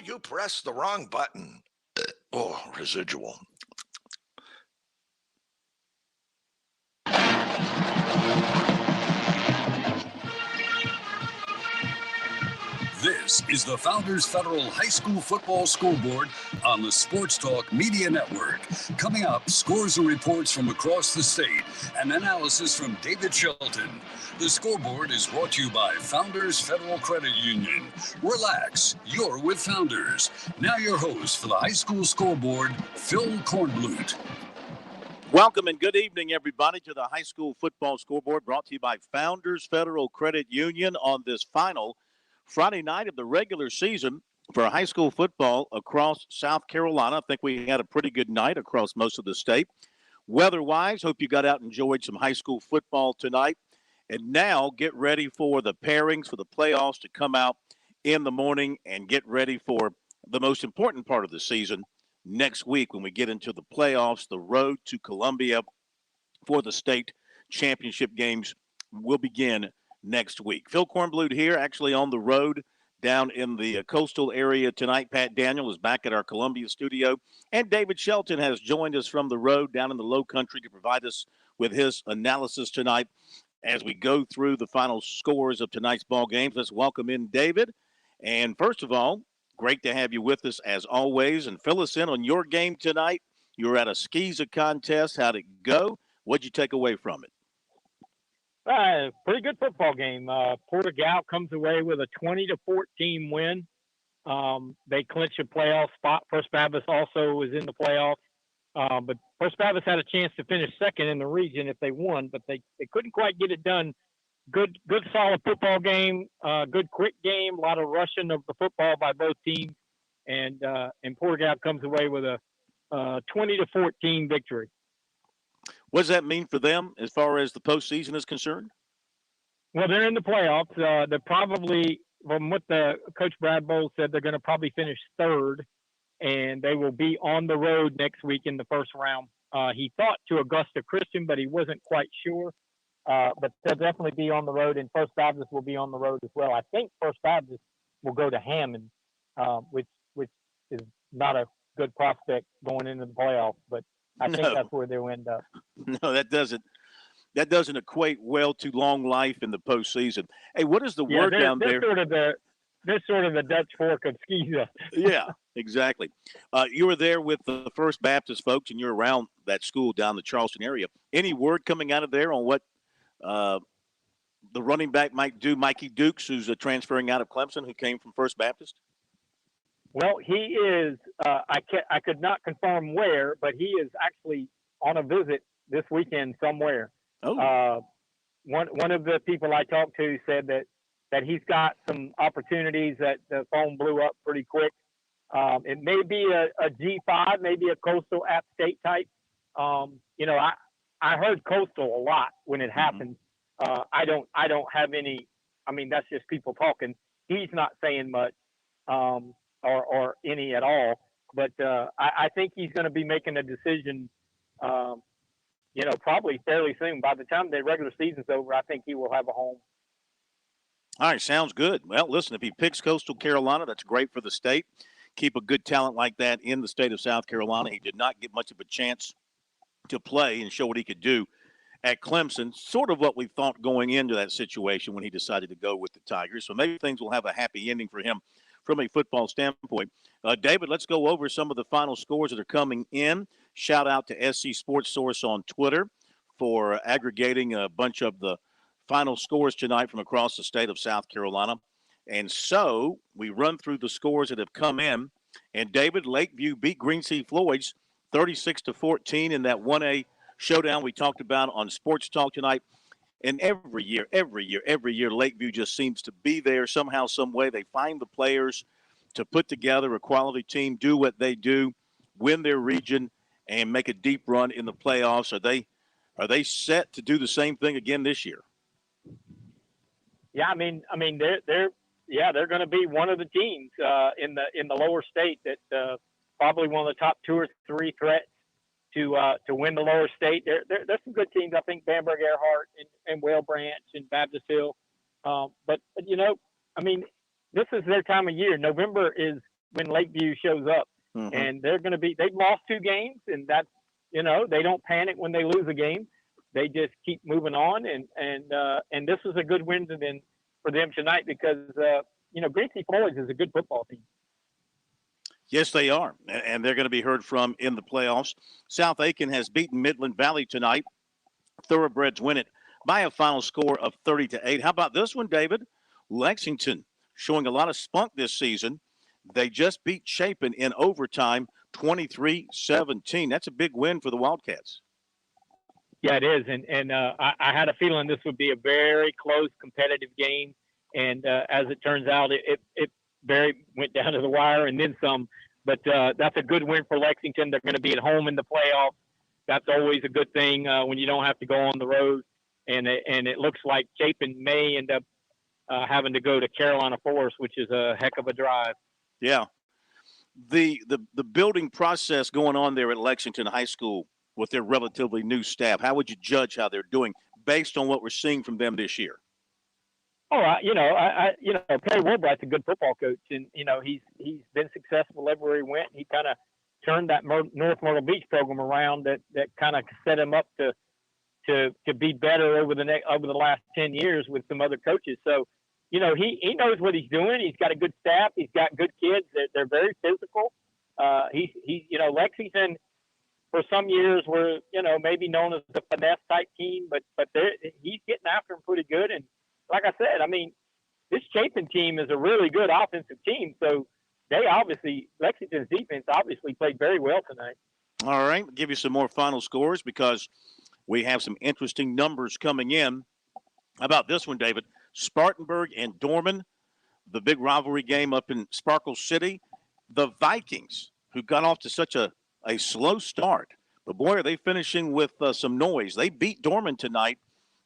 you pressed the wrong button. Oh, residual. This is the Founders Federal High School Football Scoreboard on the Sports Talk Media Network. Coming up, scores and reports from across the state and analysis from David Shelton. The Scoreboard is brought to you by Founders Federal Credit Union. Relax, you're with Founders. Now your host for the High School Scoreboard, Phil Kornblut. Welcome and good evening, everybody, to the High School Football Scoreboard, brought to you by Founders Federal Credit Union on this final Friday night of the regular season for high school football across South Carolina. I think we had a pretty good night across most of the state. Weather-wise, hope you got out and enjoyed some high school football tonight. And now get ready for the pairings for the playoffs to come out in the morning and get ready for the most important part of the season next week when we get into the playoffs. The road to Columbia for the state championship games will begin next week. Phil Kornblut here, actually on the road down in the coastal area tonight. Pat Daniel is back at our Columbia studio, and David Shelton has joined us from the road down in the low country to provide us with his analysis tonight as we go through the final scores of tonight's ball games. Let's welcome in David. And first of all, great to have you with us as always, and fill us in on your game tonight. You were at a Skeeza contest. How'd it go? What'd you take away from it? Pretty good football game. Porter-Gaud comes away with a 20-14 win. They clinched a playoff spot. First Baptist also was in the playoff. But First Baptist had a chance to finish second in the region if they won, but they couldn't quite get it done. Good solid football game. Good quick game. A lot of rushing of the football by both teams. And Porter-Gaud comes away with a 20-14 victory. What does that mean for them as far as the postseason is concerned? Well, they're in the playoffs. They're probably, from what the Coach Brad Bowles said, they're going to probably finish third, and they will be on the road next week in the first round. He thought to Augusta Christian, but he wasn't quite sure. But they'll definitely be on the road, and First Baptist will be on the road as well. I think First Baptist will go to Hammond, which is not a good prospect going into the playoffs, but I think that's where they'll end up. No, that doesn't equate well to long life in the postseason. Hey, what is the word down there? They're sort of the Dutch Fork of Skeeza. Yeah, exactly. You were there with the First Baptist folks, and you're around that school down the Charleston area. Any word coming out of there on what the running back might do, Mikey Dukes, who's transferring out of Clemson, who came from First Baptist? Well, he is. I could not confirm where, but he is actually on a visit this weekend somewhere. Oh. One of the people I talked to said that he's got some opportunities. That the phone blew up pretty quick. It may be a G5, maybe a Coastal App State type. I heard Coastal a lot when it happened. I don't have any. I mean, that's just people talking. He's not saying much. Or any at all, but I think he's going to be making a decision, probably fairly soon. By the time the regular season's over, I think he will have a home. All right, sounds good. Well, listen, if he picks Coastal Carolina, that's great for the state. Keep a good talent like that in the state of South Carolina. He did not get much of a chance to play and show what he could do at Clemson, sort of what we thought going into that situation when he decided to go with the Tigers. So maybe things will have a happy ending for him from a football standpoint. David, let's go over some of the final scores that are coming in. Shout out to SC Sports Source on Twitter for aggregating a bunch of the final scores tonight from across the state of South Carolina. And so we run through the scores that have come in. And David, Lakeview beat Green Sea Floyd's 36-14 in that 1A showdown we talked about on Sports Talk tonight. And every year, Lakeview just seems to be there somehow, some way. They find the players to put together a quality team, do what they do, win their region, and make a deep run in the playoffs. Are they set to do the same thing again this year? Yeah, I mean, they're going to be one of the teams in the lower state that probably one of the top 2 or 3 threats to win the lower state. There's some good teams. I think Bamberg Earhart and Whale Branch and Baptist Hill. But this is their time of year. November is when Lakeview shows up. Mm-hmm. And they've lost 2 games, and that's, they don't panic when they lose a game. They just keep moving on. And this was a good win for them tonight because, Gracie Floyd is a good football team. Yes, they are, and they're going to be heard from in the playoffs. South Aiken has beaten Midland Valley tonight. Thoroughbreds win it by a final score of 30-8. How about this one, David? Lexington showing a lot of spunk this season. They just beat Chapin in overtime, 23-17. That's a big win for the Wildcats. Yeah, it is, and I had a feeling this would be a very close, competitive game, and as it turns out, it very went down to the wire and then some. But that's a good win for Lexington. They're going to be at home in the playoffs. That's always a good thing when you don't have to go on the road. And it looks like Chapin may end up having to go to Carolina Forest, which is a heck of a drive. Yeah. The building process going on there at Lexington High School with their relatively new staff, how would you judge how they're doing based on what we're seeing from them this year? Oh, Perry Wilbright's a good football coach, and he's been successful everywhere he went. He kind of turned that North Myrtle Beach program around that kind of set him up to be better over the last 10 years with some other coaches. So, he knows what he's doing. He's got a good staff. He's got good kids. They're very physical. Lexington for some years were maybe known as the finesse type team, but he's getting after them pretty good. And like I said, I mean, this Chapin team is a really good offensive team. So Lexington's defense obviously played very well tonight. All right. I'll give you some more final scores because we have some interesting numbers coming in. How about this one, David? Spartanburg and Dorman, the big rivalry game up in Sparkle City. The Vikings, who got off to such a slow start, but boy, are they finishing with some noise. They beat Dorman tonight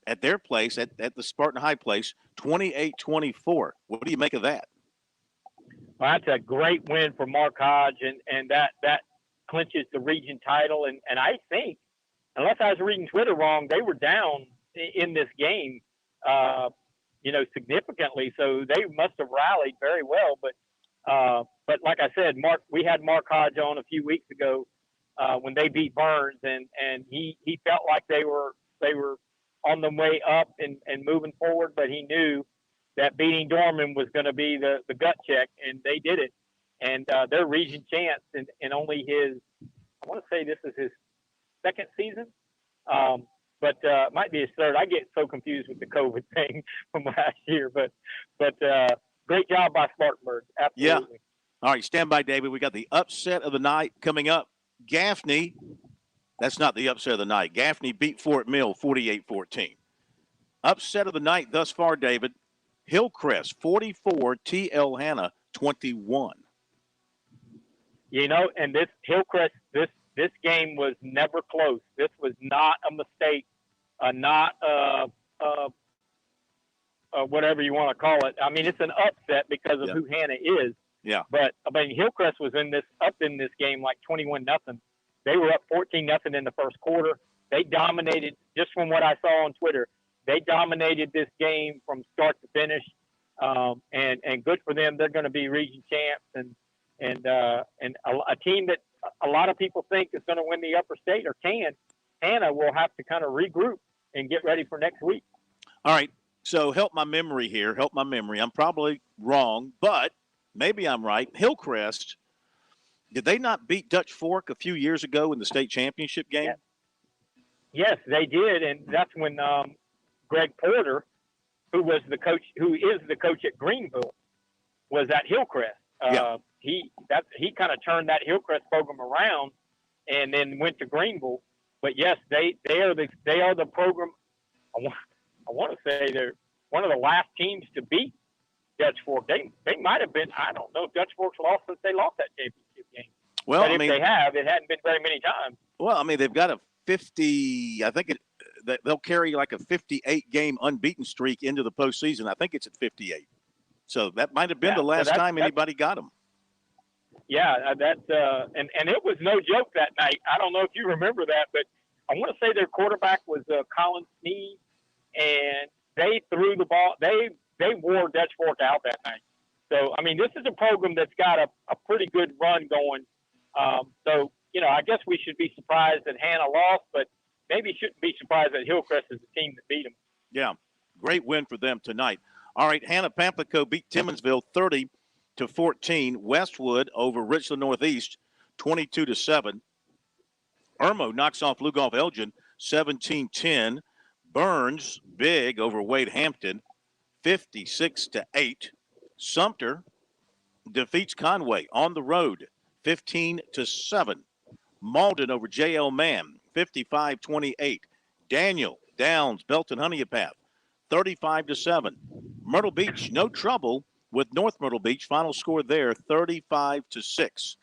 at their place, at the Spartan High place, 28-24. What do you make of that? Well, that's a great win for Mark Hodge, and that clinches the region title. And I think, unless I was reading Twitter wrong, they were down in this game, significantly. So they must have rallied very well. But like I said, we had Mark Hodge on a few weeks ago when they beat Burns, and he felt like they were on the way up and moving forward, but he knew that beating Dorman was going to be the gut check, and they did it. And their region champs in only I want to say this is his second season, but might be his third. I get so confused with the COVID thing from last year, but great job by Spartanburg. Absolutely. Yeah. All right, stand by, David. We got the upset of the night coming up. Gaffney, that's not the upset of the night. Gaffney beat Fort Mill 48-14. Upset of the night thus far, David. Hillcrest 44, T.L. Hanna 21. And this Hillcrest, this game was never close. This was not a mistake, not whatever you want to call it. I mean, it's an upset because of who Hanna is. Yeah. But Hillcrest was up in this game like 21-0. They were up 14-0 in the first quarter. They dominated, just from what I saw on Twitter. They dominated this game from start to finish, and good for them. They're going to be region champs, and a team that a lot of people think is going to win the upper state or can. Hanna will have to kind of regroup and get ready for next week. All right. So help my memory here. Help my memory. I'm probably wrong, but maybe I'm right. Hillcrest, did they not beat Dutch Fork a few years ago in the state championship game? Yes, they did, and that's when Greg Porter, who is the coach at Greenville, was at Hillcrest. He kind of turned that Hillcrest program around, and then went to Greenville. But yes, they are the program. I want to say they're one of the last teams to beat Dutch Fork. They might have been. I don't know if Dutch Fork's lost since they lost that championship game. Well, but if they have, it hadn't been very many times. Well, I mean, they've got a 50. I think they'll carry like a 58-game unbeaten streak into the postseason. I think it's at 58. So that might have been the last time anybody got them. Yeah, and it was no joke that night. I don't know if you remember that, but I want to say their quarterback was Colin Sneed, and they threw the ball. They wore Dutch Fork out that night. So, I mean, this is a program that's got a pretty good run going. So, I guess we should be surprised that Hannah lost, but maybe shouldn't be surprised that Hillcrest is the team that beat them. Yeah, great win for them tonight. All right, Hannah Pamplico beat Timmonsville 30-14. Westwood over Richland Northeast 22-7. Irmo knocks off Lugoff Elgin 17-10. Burns big over Wade Hampton 56-8. Sumter defeats Conway on the road 15-7. Malden over J.L. Mann 55-28. Daniel Downs Belton Honeypath 35-7. Myrtle Beach no trouble with North Myrtle Beach. Final score there 35-6.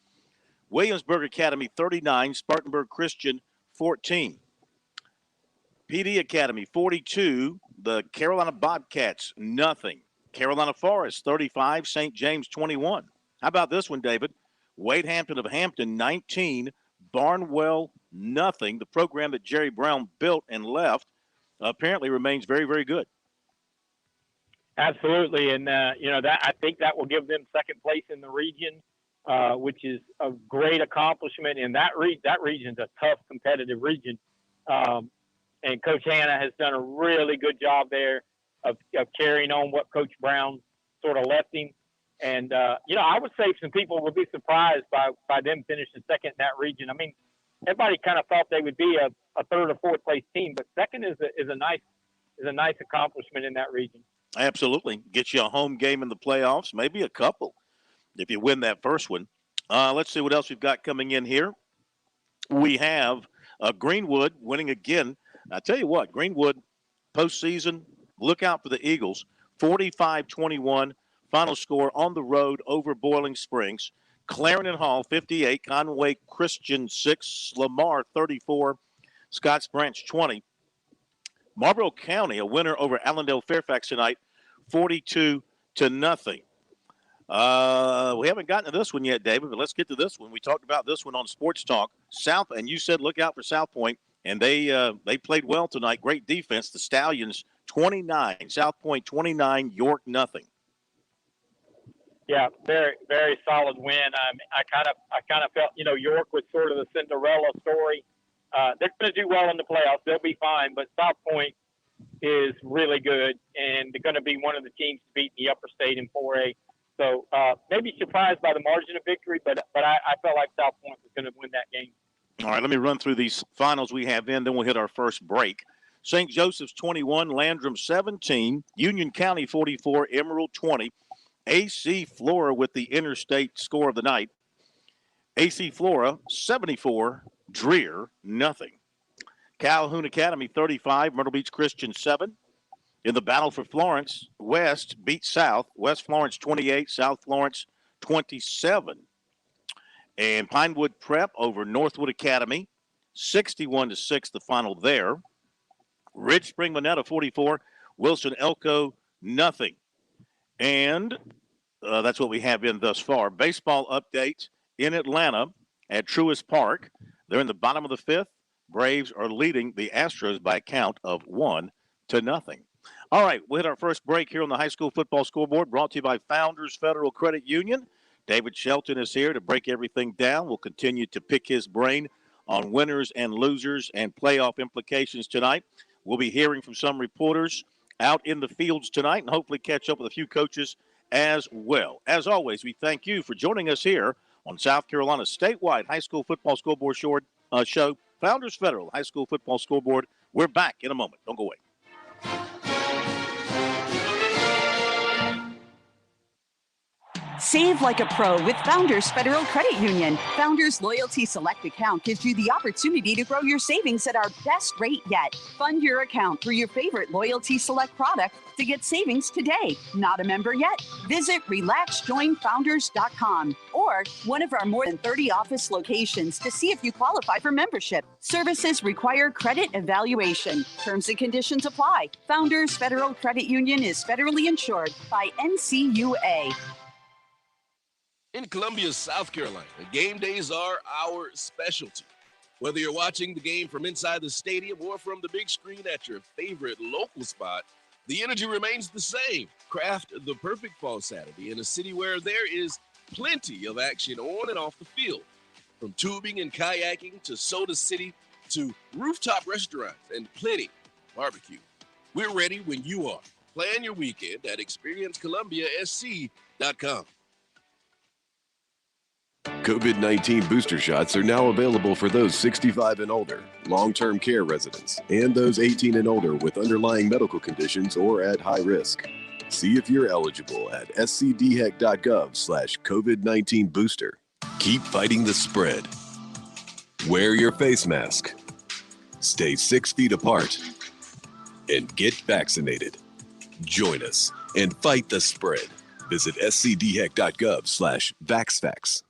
Williamsburg Academy 39. Spartanburg Christian 14. PD Academy 42. The Carolina Bobcats nothing. Carolina Forest 35. St. James 21. How about this one, David? Wade Hampton of Hampton 19. Barnwell nothing. The program that Jerry Brown built and left apparently remains very, very good. Absolutely, and that I think that will give them second place in the region, which is a great accomplishment. And that region's a tough, competitive region. And Coach Hannah has done a really good job there of carrying on what Coach Brown sort of left him. And I would say some people would be surprised by them finishing second in that region. I mean, everybody kind of thought they would be a third or fourth place team, but second is a nice accomplishment in that region. Absolutely. Get you a home game in the playoffs, maybe a couple if you win that first one. Let's see what else we've got coming in here. We have Greenwood winning again. I tell you what, Greenwood postseason, look out for the Eagles. 45-21, final score on the road over Boiling Springs. Clarendon Hall 58, Conway Christian 6, Lamar 34, Scotts Branch 20. Marlboro County, a winner over Allendale Fairfax tonight, 42-0. We haven't gotten to this one yet, David, but let's get to this one. We talked about this one on Sports Talk. South, and you said look out for South Point, and they played well tonight. Great defense. The Stallions 29, South Point 29, York nothing. Yeah, very, very solid win. I kind of felt, York was sort of the Cinderella story. They're going to do well in the playoffs. They'll be fine. But South Point is really good, and they're going to be one of the teams to beat in the upper state in 4A. So maybe surprised by the margin of victory, but I felt like South Point was going to win that game. All right, let me run through these finals we have in, then we'll hit our first break. St. Joseph's 21, Landrum 17, Union County 44, Emerald 20. AC Flora with the interstate score of the night. AC Flora 74, Dreer nothing. Calhoun Academy 35, Myrtle Beach Christian 7. In the battle for Florence, West beat South. West Florence 28, South Florence 27. And Pinewood Prep over Northwood Academy 61-6, the final there. Ridge Spring Monetta 44, Wilson Elko nothing. And that's what we have in thus far. Baseball update in Atlanta at Truist Park. They're in the bottom of the fifth. Braves are leading the Astros by a count of 1-0. All right, we'll hit our first break here on the high school football scoreboard, brought to you by Founders Federal Credit Union. David Shelton is here to break everything down. We'll continue to pick his brain on winners and losers and playoff implications tonight. We'll be hearing from some reporters out in the fields tonight and hopefully catch up with a few coaches as well. As always, we thank you for joining us here on South Carolina's statewide high school football scoreboard show, Founders Federal High School Football Scoreboard. We're back in a moment. Don't go away. Save like a pro with Founders Federal Credit Union. Founders Loyalty Select account gives you the opportunity to grow your savings at our best rate yet. Fund your account through your favorite Loyalty Select product to get savings today. Not a member yet? Visit RelaxJoinFounders.com or one of our more than 30 office locations to see if you qualify for membership. Services require credit evaluation. Terms and conditions apply. Founders Federal Credit Union is federally insured by NCUA. In Columbia, South Carolina, game days are our specialty. Whether you're watching the game from inside the stadium or from the big screen at your favorite local spot, The energy remains the same. Craft the perfect fall Saturday in a city where there is plenty of action on and off the field. From tubing and kayaking to Soda City to rooftop restaurants and plenty barbecue. We're ready when you are. Plan your weekend at experiencecolumbiasc.com. COVID-19 booster shots are now available for those 65 and older, long-term care residents, and those 18 and older with underlying medical conditions or at high risk. See if you're eligible at scdhec.gov/COVID-19 booster. Keep fighting the spread. Wear your face mask. Stay 6 feet apart. And get vaccinated. Join us and fight the spread. Visit scdhec.gov/vaxfax.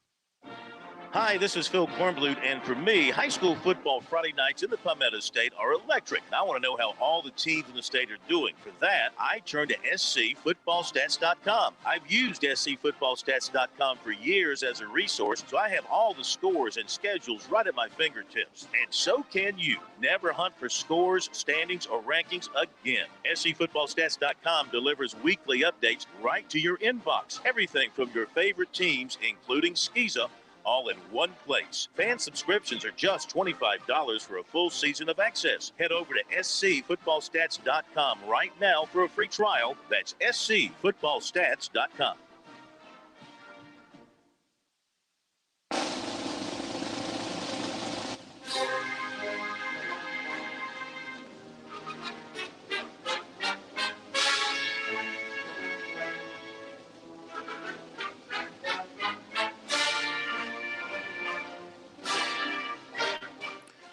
Hi, this is Phil Kornblut, and for me, high school football Friday nights in the Palmetto State are electric. And I want to know how all the teams in the state are doing. For that, I turn to scfootballstats.com. I've used scfootballstats.com for years as a resource, so I have all the scores and schedules right at my fingertips. And so can you. Never hunt for scores, standings, or rankings again. scfootballstats.com delivers weekly updates right to your inbox. Everything from your favorite teams, including Skeeza, all in one place. Fan subscriptions are just $25 for a full season of access. Head over to scfootballstats.com right now for a free trial. That's scfootballstats.com.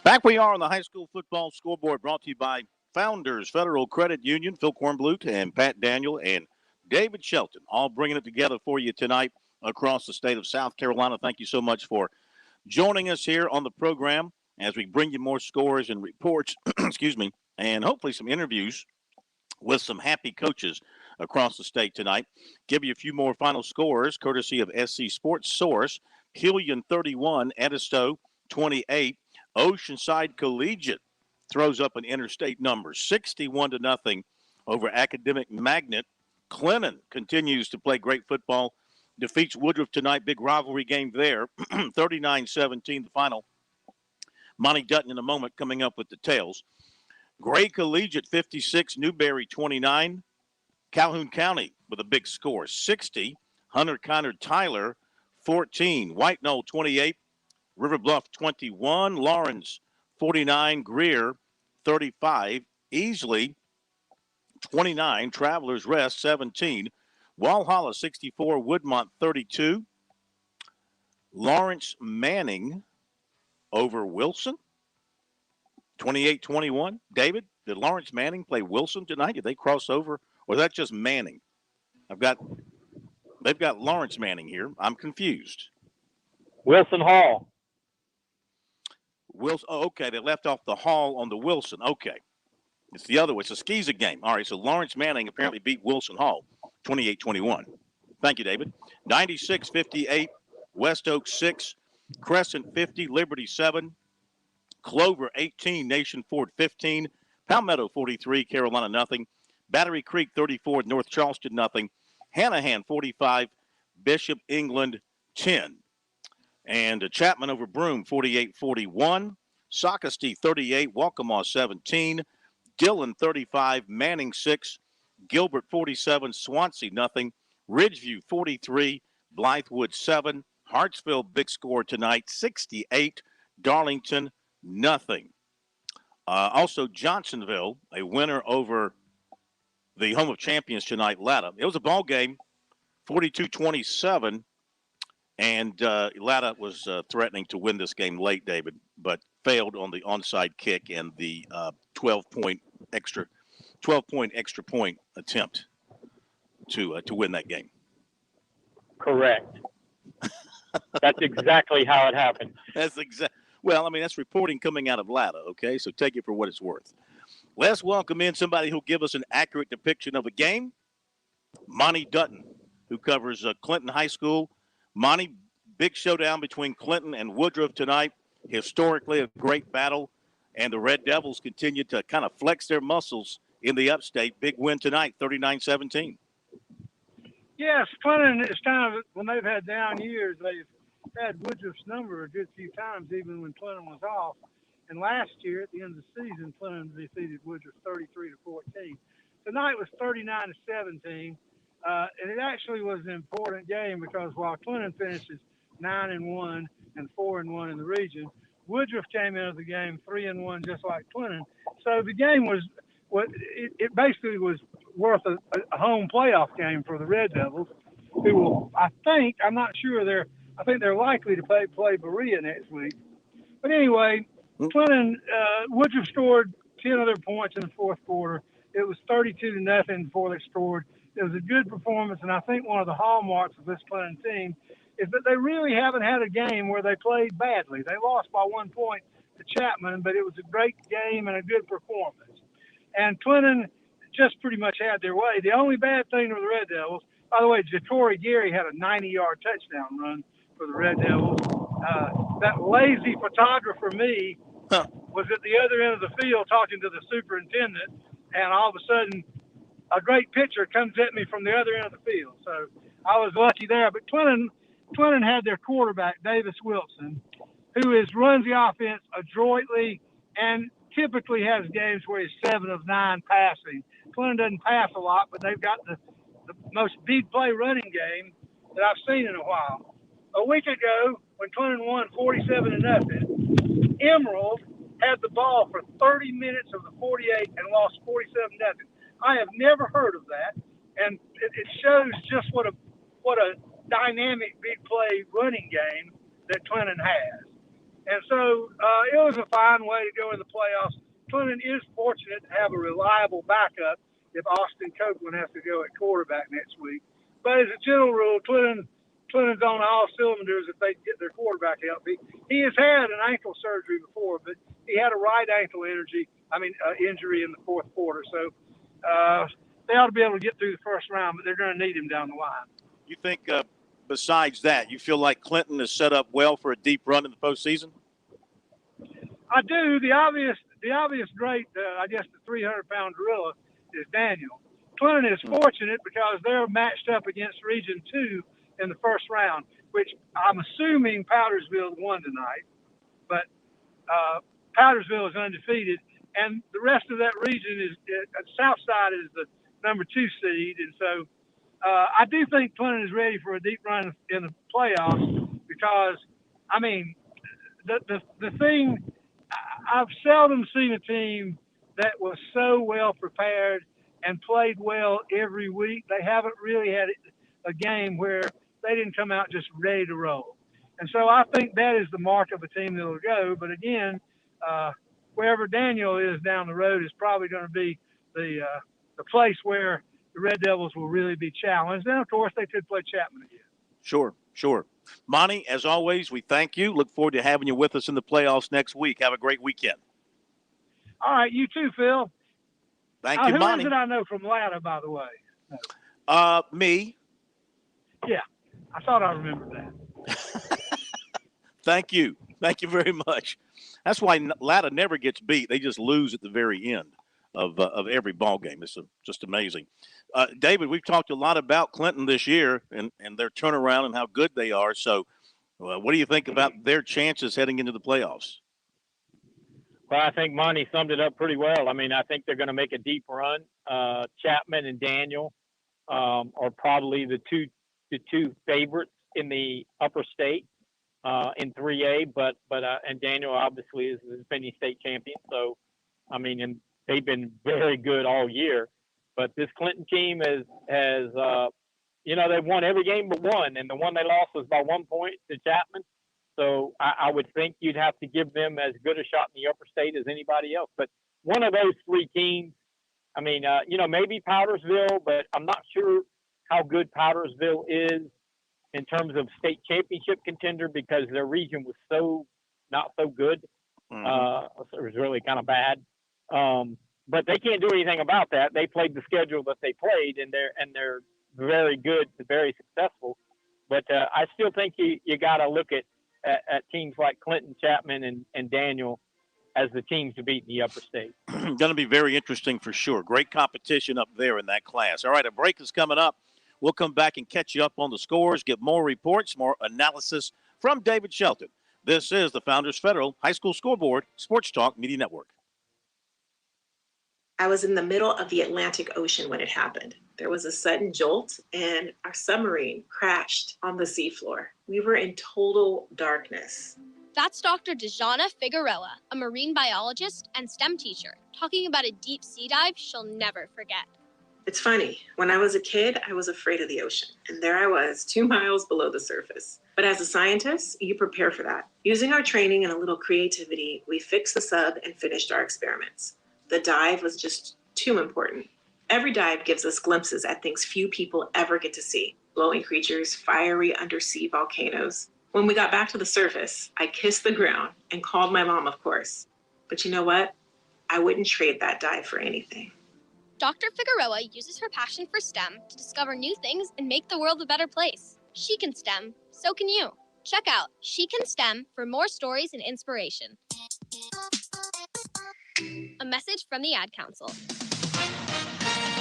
Back we are on the high school football scoreboard, brought to you by Founders Federal Credit Union. Phil Kornblut and Pat Daniel and David Shelton, all bringing it together for you tonight across the state of South Carolina. Thank you so much for joining us here on the program as we bring you more scores and reports, excuse me, and hopefully some interviews with some happy coaches across the state tonight. Give you a few more final scores, courtesy of SC Sports Source. Hillian 31, Edisto 28. Oceanside Collegiate throws up an interstate number, 61-0 over Academic Magnet. Clinton continues to play great football, defeats Woodruff tonight. Big rivalry game there, 39-17 the final. Monty Dutton in a moment coming up with details. Gray Collegiate 56, Newberry 29. Calhoun County with a big score, 60. Hunter Connor Tyler 14. White Knoll 28. River Bluff 21, Lawrence 49, Greer 35, Easley 29, Travelers Rest 17, Walhalla 64, Woodmont 32, Lawrence Manning over Wilson 28-21. David, did Lawrence Manning play Wilson tonight? Did they cross over, or is that just Manning? They've got Lawrence Manning here. I'm confused. Wilson Hall. Wilson. Oh, okay. They left off the Hall on the Wilson. Okay. It's the other way. It's a Skeeza game. All right. So Lawrence Manning apparently beat Wilson Hall 28-21. Thank you, David. 96-58. West Oak 6. Crescent 50. Liberty 7. Clover 18. Nation Ford 15. Palmetto 43. Carolina nothing. Battery Creek 34. North Charleston nothing. Hanahan 45. Bishop England 10. And Chapman over Broome, 48-41. Socastee, 38. Waccamaw, 17. Dillon, 35. Manning, 6. Gilbert, 47. Swansea, nothing. Ridgeview, 43. Blythewood, 7. Hartsville, big score tonight, 68. Darlington, nothing. Also, Johnsonville, a winner over the home of champions tonight, Latta. It was a ball game, 42-27. And Latta was threatening to win this game late, David, but failed on the onside kick and the 12-point extra point attempt to win that game. Correct. That's exactly how it happened. Well, I mean, that's reporting coming out of Latta, okay? So take it for what it's worth. Let's welcome in somebody who'll give us an accurate depiction of the game. Monty Dutton, who covers Clinton High School. Monty, big showdown between Clinton and Woodruff tonight. Historically, a great battle, and the Red Devils continue to kind of flex their muscles in the upstate. Big win tonight, 39-17. Yes, Clinton is kind of, when they've had down years, they've had Woodruff's number a good few times, even when Clinton was off. And last year, at the end of the season, Clinton defeated Woodruff 33-14. Tonight was 39-17, and it actually was an important game because while Clinton finishes 9-1 and 4-1 in the region, Woodruff came into the game 3-1, just like Clinton. So the game was it basically was worth a home playoff game for the Red Devils, who will, I'm not sure, I think they're likely to play Berea next week. But anyway, Clinton, Woodruff scored 10 other points in the fourth quarter. It was 32-0 before they scored. It was a good performance, and I think one of the hallmarks of this Clinton team is that they really haven't had a game where they played badly. They lost by 1 point to Chapman, but it was a great game and a good performance. And Clinton just pretty much had their way. The only bad thing for the Red Devils, by the way, Jatori Gary had a 90-yard touchdown run for the Red Devils. That lazy photographer, me, was at the other end of the field talking to the superintendent, and all of a sudden a great picture comes at me from the other end of the field. So I was lucky there. But Clinton had their quarterback, Davis Wilson, who runs the offense adroitly and typically has games where he's 7 of 9 passing. Clinton doesn't pass a lot, but they've got the most big play running game that I've seen in a while. A week ago, when Clinton won 47-0, Emerald had the ball for 30 minutes of the 48 and lost 47-0. I have never heard of that, and it shows just what a dynamic big play running game that Clinton has. And so it was a fine way to go in the playoffs. Clinton is fortunate to have a reliable backup if Austin Copeland has to go at quarterback next week. But as a general rule, Clinton's on all cylinders if they get their quarterback healthy. He has had an ankle surgery before, but he had a right ankle injury in the fourth quarter. So they ought to be able to get through the first round, but they're going to need him down the line. You think besides that, you feel like Clinton is set up well for a deep run in the postseason? I do. The obvious great, I guess the 300-pound gorilla is Daniel. Clinton is fortunate because they're matched up against Region 2 in the first round, which I'm assuming Powdersville won tonight. But Powdersville is undefeated, and the rest of that region is Southside is the number 2 seed, and so I do think Clinton is ready for a deep run in the playoffs because, I mean, the thing, I've seldom seen a team that was so well prepared and played well every week. They haven't really had a game where they didn't come out just ready to roll. And so I think that is the mark of a team that will go. But again, wherever Daniel is down the road is probably going to be the place where the Red Devils will really be challenged. And, of course, they could play Chapman again. Sure. Monty, as always, we thank you. Look forward to having you with us in the playoffs next week. Have a great weekend. All right, you too, Phil. Thank you, Monty. Who is it I know from Latta, by the way? Me. Yeah, I thought I remembered that. Thank you very much. That's why Latta never gets beat. They just lose at the very end of every ball game. It's just amazing. David, we've talked a lot about Clinton this year and their turnaround and how good they are. So what do you think about their chances heading into the playoffs? Well, I think Monty summed it up pretty well. I mean, I think they're going to make a deep run. Chapman and Daniel are probably the two favorites in the upper state in 3A, but and Daniel obviously is the defending state champion. So, I mean, and they've been very good all year. But this Clinton team has they've won every game but one, and the one they lost was by 1 point to Chapman. So I would think you'd have to give them as good a shot in the upper state as anybody else. But one of those three teams, I mean, maybe Powdersville, but I'm not sure how good Powdersville is in terms of state championship contender because their region was so not so good. Mm-hmm. It was really kind of bad. But they can't do anything about that. They played the schedule that they played, and they're very good, very successful. But I still think you got to look at teams like Clinton, Chapman, and Daniel as the teams to beat in the upper state. going to be very interesting for sure. Great competition up there in that class. All right, a break is coming up. We'll come back and catch you up on the scores, get more reports, more analysis from David Shelton. This is the Founders Federal High School Scoreboard Sports Talk Media Network. I was in the middle of the Atlantic Ocean when it happened. There was a sudden jolt and our submarine crashed on the seafloor. We were in total darkness. That's Dr. Dejana Figueroa, a marine biologist and STEM teacher, talking about a deep sea dive she'll never forget. It's funny, when I was a kid, I was afraid of the ocean, and there I was, 2 miles below the surface. But as a scientist, you prepare for that. Using our training and a little creativity, we fixed the sub and finished our experiments. The dive was just too important. Every dive gives us glimpses at things few people ever get to see. Glowing creatures, fiery undersea volcanoes. When we got back to the surface, I kissed the ground and called my mom, of course. But you know what? I wouldn't trade that dive for anything. Dr. Figueroa uses her passion for STEM to discover new things and make the world a better place. She can STEM, so can you. Check out She Can STEM for more stories and inspiration. A message from the Ad Council.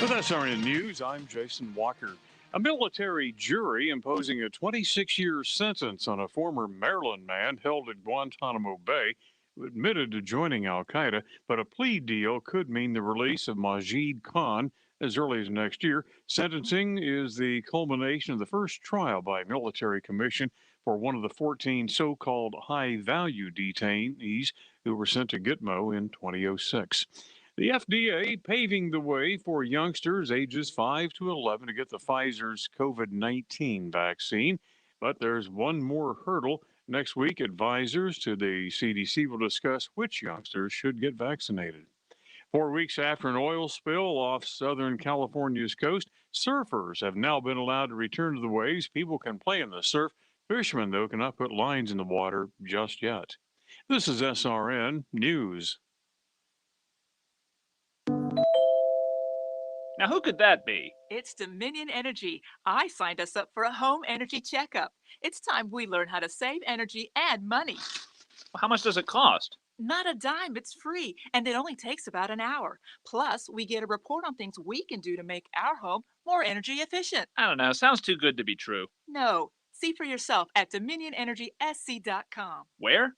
With SRN News, I'm Jason Walker. A military jury imposing a 26-year sentence on a former Maryland man held at Guantanamo Bay who admitted to joining al-Qaeda, but a plea deal could mean the release of Majid Khan as early as next year. Sentencing is the culmination of the first trial by a military commission for one of the 14 so-called high-value detainees who were sent to Gitmo in 2006. The FDA paving the way for youngsters ages 5 to 11 to get the Pfizer's COVID-19 vaccine. But there's one more hurdle. Next week, advisors to the CDC will discuss which youngsters should get vaccinated. 4 weeks after an oil spill off Southern California's coast, surfers have now been allowed to return to the waves. People can play in the surf. Fishermen, though, cannot put lines in the water just yet. This is SRN News. Now, who could that be? It's Dominion Energy. I signed us up for a home energy checkup. It's time we learn how to save energy and money. Well, how much does it cost? Not a dime. It's free, and it only takes about an hour. Plus, we get a report on things we can do to make our home more energy efficient. I don't know. Sounds too good to be true. No. See for yourself at DominionEnergySC.com. Where?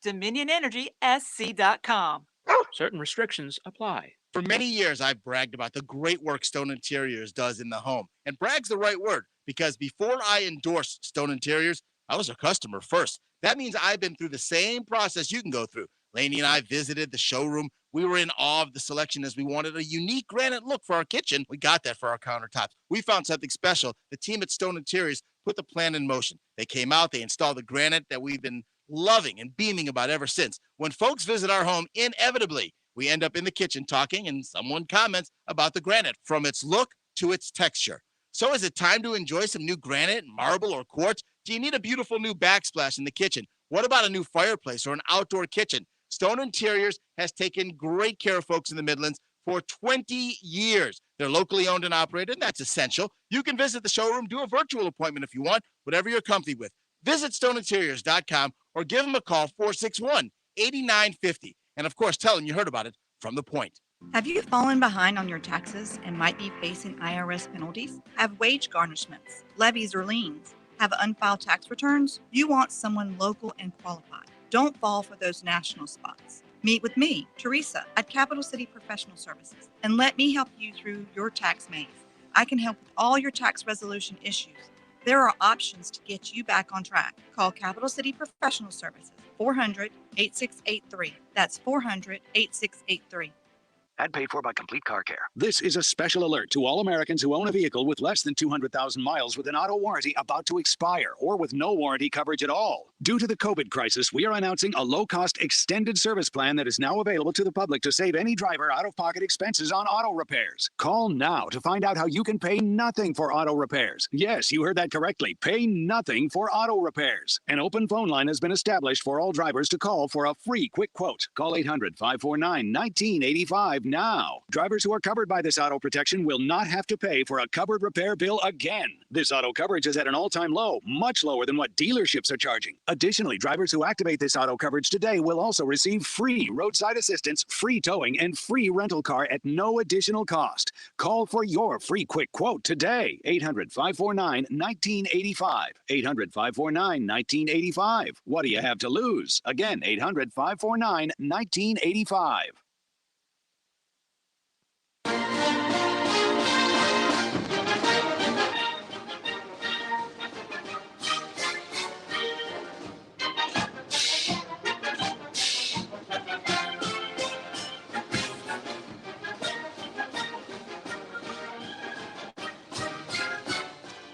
DominionEnergySC.com. Certain restrictions apply. For many years, I've bragged about the great work Stone Interiors does in the home. And brag's the right word, because before I endorsed Stone Interiors, I was a customer first. That means I've been through the same process you can go through. Lainey and I visited the showroom. We were in awe of the selection as we wanted a unique granite look for our kitchen. We got that for our countertops. We found something special. The team at Stone Interiors put the plan in motion. They came out, they installed the granite that we've been loving and beaming about ever since. When folks visit our home, inevitably, we end up in the kitchen talking and someone comments about the granite, from its look to its texture. So is it time to enjoy some new granite, marble, or quartz? Do you need a beautiful new backsplash in the kitchen? What about a new fireplace or an outdoor kitchen? Stone Interiors has taken great care of folks in the Midlands for 20 years. They're locally owned and operated, and that's essential. You can visit the showroom, do a virtual appointment if you want, whatever you're comfy with. Visit stoneinteriors.com or give them a call, 461-8950. And of course, tell them you heard about it from The Point. Have you fallen behind on your taxes and might be facing IRS penalties? Have wage garnishments, levies, or liens? Have unfiled tax returns? You want someone local and qualified. Don't fall for those national spots. Meet with me, Teresa, at Capital City Professional Services, and let me help you through your tax maze. I can help with all your tax resolution issues. There are options to get you back on track. Call Capital City Professional Services, 400-8683. That's 400-8683. And paid for by Complete Car Care. This is a special alert to all Americans who own a vehicle with less than 200,000 miles with an auto warranty about to expire or with no warranty coverage at all. Due to the COVID crisis, we are announcing a low-cost extended service plan that is now available to the public to save any driver out-of-pocket expenses on auto repairs. Call now to find out how you can pay nothing for auto repairs. Yes, you heard that correctly. Pay nothing for auto repairs. An open phone line has been established for all drivers to call for a free quick quote. Call 800-549-1985 now. Drivers who are covered by this auto protection will not have to pay for a covered repair bill again. This auto coverage is at an all-time low, much lower than what dealerships are charging. Additionally, drivers who activate this auto coverage today will also receive free roadside assistance, free towing, and free rental car at no additional cost. Call for your free quick quote today. 800-549-1985. 800-549-1985. What do you have to lose? Again, 800-549-1985.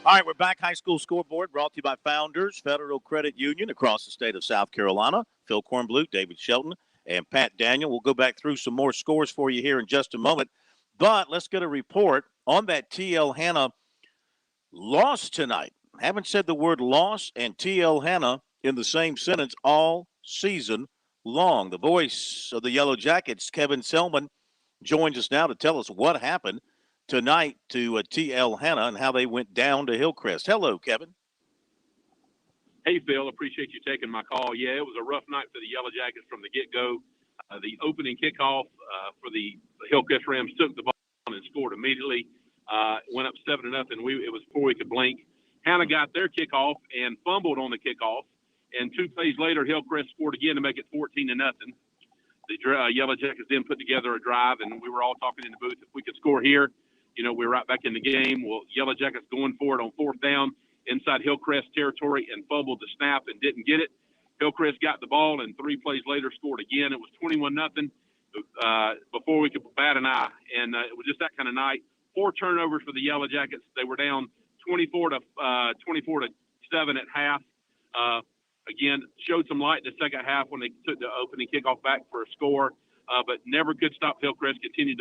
All right, we're back. High School Scoreboard brought to you by Founders Federal Credit Union across the state of South Carolina. Phil Kornbluth, David Shelton, and Pat Daniel. We'll go back through some more scores for you here in just a moment. But let's get a report on that TL Hanna loss tonight. Haven't said the word loss and TL Hanna in the same sentence all season long. The voice of the Yellow Jackets, Kevin Selman, joins us now to tell us what happened tonight to TL Hanna and how they went down to Hillcrest. Hello, Kevin. Hey, Phil. Appreciate you taking my call. Yeah, it was a rough night for the Yellow Jackets from the get-go. The opening kickoff for the Hillcrest Rams took the ball and scored immediately. Went up 7-0. It was before we could blink. Hanna got their kickoff and fumbled on the kickoff. And 2 plays later, Hillcrest scored again to make it 14-0. The Yellow Jackets then put together a drive, and we were all talking in the booth, if we could score here, we're right back in the game. Well, Yellow Jackets going for it on 4th down inside Hillcrest territory and fumbled the snap and didn't get it. Hillcrest got the ball, and 3 plays later scored again. It was 21-0 before we could bat an eye, and it was just that kind of night. 4 turnovers for the Yellow Jackets. They were down 24-7 at half. Again, showed some light in the second half when they took the opening kickoff back for a score, but never could stop Hillcrest. Continued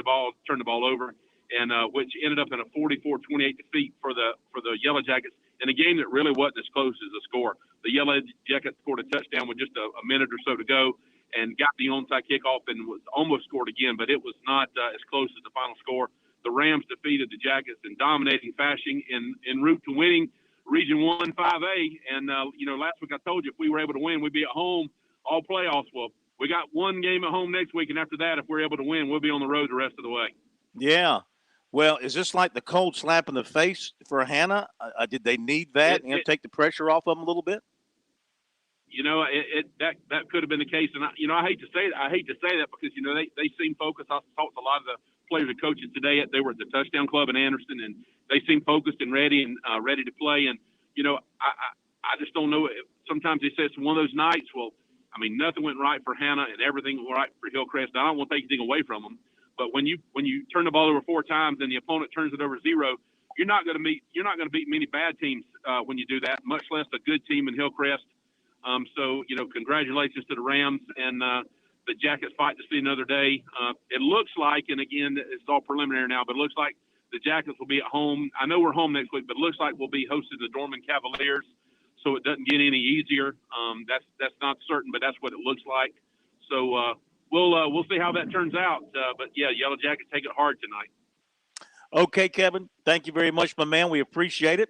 turn the ball over, and which ended up in a 44-28 defeat for the Yellow Jackets in a game that really wasn't as close as the score. The Yellow Jackets scored a touchdown with just a minute or so to go and got the onside kickoff and was almost scored again, but it was not as close as the final score. The Rams defeated the Jackets in dominating fashion en route to winning Region 1 5A. And, last week I told you if we were able to win, we'd be at home all playoffs. Well, we got one game at home next week, and after that, if we're able to win, we'll be on the road the rest of the way. Yeah. Well, is this like the cold slap in the face for Hanna? Did they need that? Take the pressure off of them a little bit? That could have been the case, and I hate to say that because they seem focused. I talked to a lot of the players and coaches today. They were at the Touchdown Club in Anderson, and they seem focused and ready to play. And I just don't know. Sometimes they say it's one of those nights. Well, I mean, nothing went right for Hanna, and everything went right for Hillcrest. I don't want to take anything away from them, but when you turn the ball over 4 times and the opponent turns it over 0, you're not going to beat many bad teams when you do that, much less a good team in Hillcrest. So congratulations to the Rams and the Jackets fight to see another day. It looks like, and again, it's all preliminary now, but it looks like the Jackets will be at home. I know we're home next week, but it looks like we'll be hosting the Dorman Cavaliers, so it doesn't get any easier. That's not certain, but that's what it looks like. So we'll see how that turns out. But yeah, Yellow Jackets take it hard tonight. Okay, Kevin. Thank you very much, my man. We appreciate it.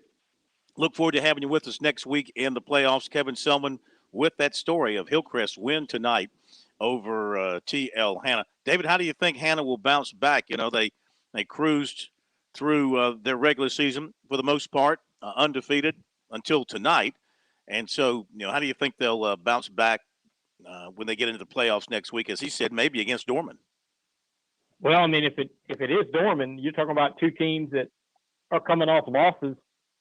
Look forward to having you with us next week in the playoffs. Kevin Selman with that story of Hillcrest win tonight over TL Hanna. David, how do you think Hanna will bounce back? They cruised through their regular season for the most part, undefeated until tonight. And so, how do you think they'll bounce back when they get into the playoffs next week, as he said, maybe against Dorman? Well, I mean, if it is Dorman, you're talking about 2 teams that are coming off losses,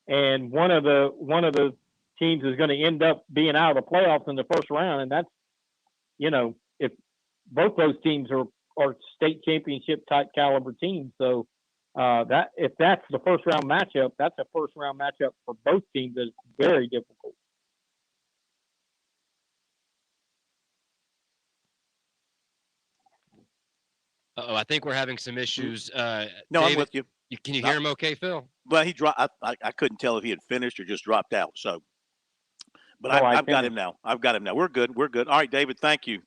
and one of the teams is going to end up being out of the playoffs in the first round, and that's, if both those teams are state championship type caliber teams, so that if that's the first round matchup, that's a first round matchup for both teams that's very difficult. I think we're having some issues. No, David, I'm with you. Can you hear him okay, Phil? Well, he dropped. I couldn't tell if he had finished or just dropped out. So, but No, I've got him now. We're good. All right, David. Thank you.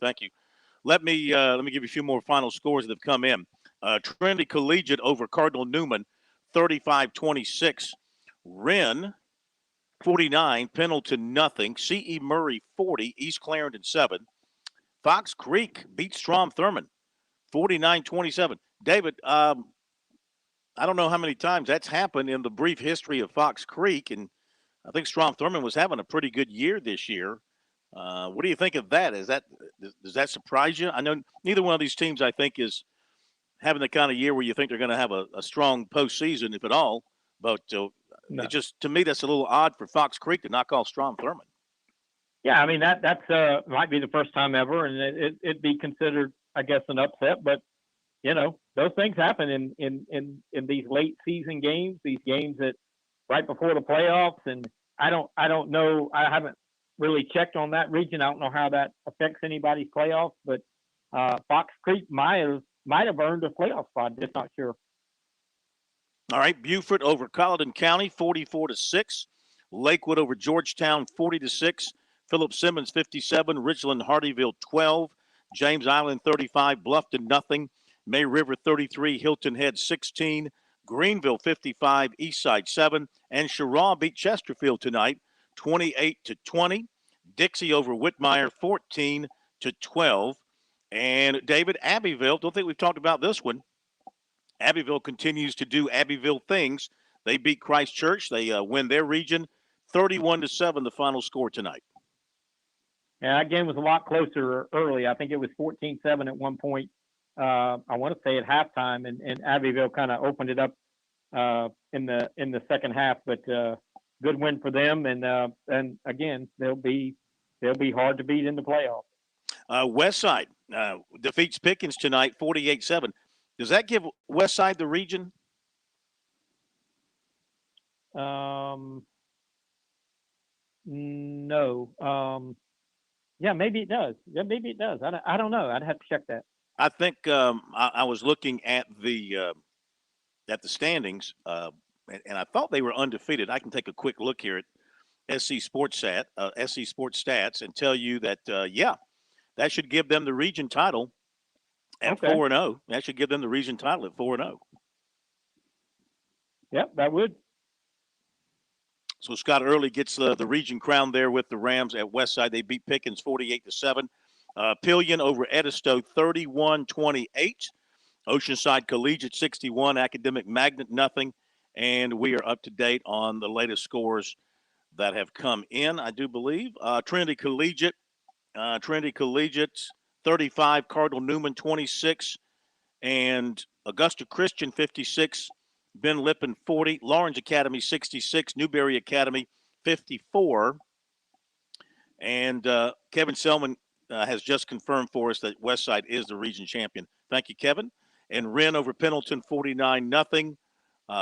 Let me give you a few more final scores that have come in. Trinity Collegiate over Cardinal Newman, 35-26. Wren, 49, Pendleton nothing. C.E. Murray, 40, East Clarendon 7. Fox Creek beat Strom Thurmond, 49-27. David, I don't know how many times that's happened in the brief history of Fox Creek, and I think Strom Thurmond was having a pretty good year this year. What do you think of that? Does that surprise you? I know neither one of these teams, I think, is having the kind of year where you think they're going to have a strong postseason, if at all. But No. it just, to me, that's a little odd for Fox Creek to knock off Strom Thurmond. Yeah, I mean that's might be the first time ever, and it'd be considered, I guess, an upset. But those things happen in these late season games, these games that right before the playoffs. And I don't know. I haven't really checked on that region. I don't know how that affects anybody's playoffs, but Fox Creek might have earned a playoff spot. Just not sure. All right, Beaufort over Colleton County, 44-6. Lakewood over Georgetown, 40-6. Philip Simmons, 57. Richland Hardyville, 12. James Island, 35. Bluffton, nothing. May River, 33. Hilton Head, 16. Greenville, 55. Eastside, 7. And Sherrod beat Chesterfield tonight, 28-20. Dixie over Whitmire, 14-12. And David, Abbeville, don't think we've talked about this one. Abbeville continues to do Abbeville things. They beat Christ Church. They win their region, 31-7, the final score tonight. Yeah, that game was a lot closer early. I think it was 14-7 at one point. I want to say at halftime, and Abbeville kind of opened it up in the second half. But good win for them, and again, they'll be hard to beat in the playoffs. Westside defeats Pickens tonight, 48-7. Does that give Westside the region? No. Yeah, maybe it does. Yeah, maybe it does. I don't know. I'd have to check that. I think I was looking at the standings, and I thought they were undefeated. I can take a quick look here at SC Sports Stats, and tell you that that should give them the region title at 4-0. That should give them the region title at 4-0. Yep, that would. So Scott Early gets the region crown there with the Rams at Westside. They beat Pickens 48-7. Pillion over Edisto 31-28. Oceanside Collegiate 61. Academic Magnet nothing. And we are up to date on the latest scores that have come in, I do believe. Trinity Collegiate 35. Cardinal Newman 26. And Augusta Christian 56. Ben Lippen 40, Lawrence Academy 66, Newberry Academy 54. And Kevin Selman has just confirmed for us that Westside is the region champion. Thank you, Kevin. And Wren over Pendleton 49-0.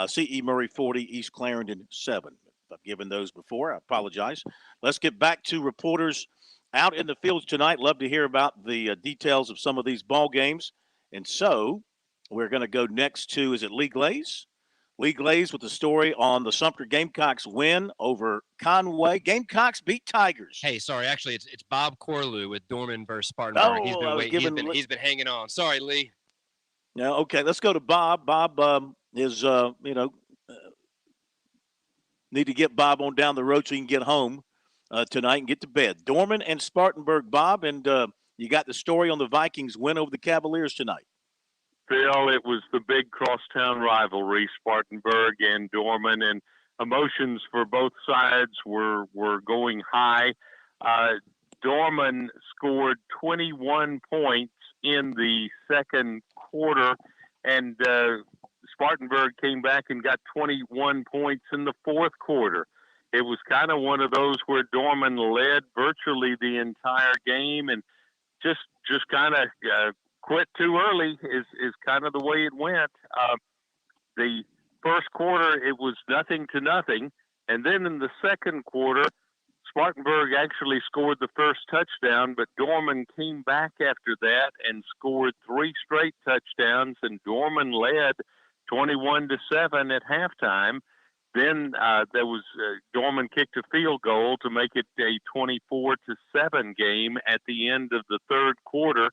C.E. Murray 40, East Clarendon 7. If I've given those before, I apologize. Let's get back to reporters out in the fields tonight. Love to hear about the details of some of these ball games. And so we're going to go next to, is it Lee Glaze? Lee Glaze with the story on the Sumter Gamecocks win over Conway. Gamecocks beat Tigers. Hey, sorry. Actually, it's Bob Corlew with Dorman versus Spartanburg. He's been hanging on. Sorry, Lee. Yeah, okay. Let's go to Bob. Bob is need to get Bob on down the road so he can get home tonight and get to bed. Dorman and Spartanburg, Bob, and you got the story on the Vikings win over the Cavaliers tonight. Phil, it was the big crosstown rivalry, Spartanburg and Dorman, and emotions for both sides were going high. Dorman scored 21 points in the second quarter, and Spartanburg came back and got 21 points in the fourth quarter. It was kind of one of those where Dorman led virtually the entire game and just kind of quit too early is kind of the way it went. The first quarter, it was 0-0. And then in the second quarter, Spartanburg actually scored the first touchdown, but Dorman came back after that and scored 3 straight touchdowns, and Dorman led 21-7 at halftime. Then there was Dorman kicked a field goal to make it a 24-7 game at the end of the third quarter.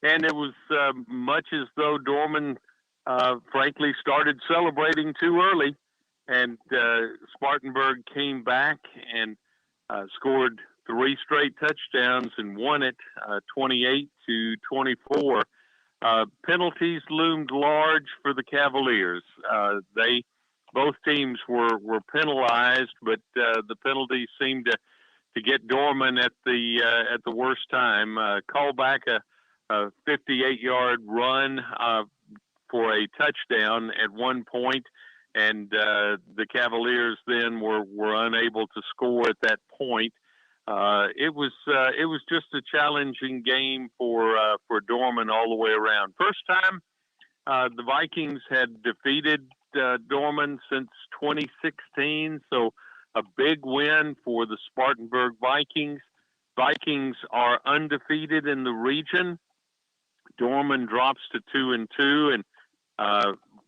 and it was much as though Dorman, frankly, started celebrating too early, and Spartanburg came back and scored 3 straight touchdowns and won it 28-24. Penalties loomed large for the Cavaliers. Both teams were penalized, but the penalties seemed to get Dorman at the worst time. Call back a 58-yard run for a touchdown at one point, and the Cavaliers then were unable to score at that point. It was just a challenging game for Dorman all the way around. First time the Vikings had defeated Dorman since 2016, so a big win for the Spartanburg Vikings. Vikings are undefeated in the region. Dorman drops to 2-2, and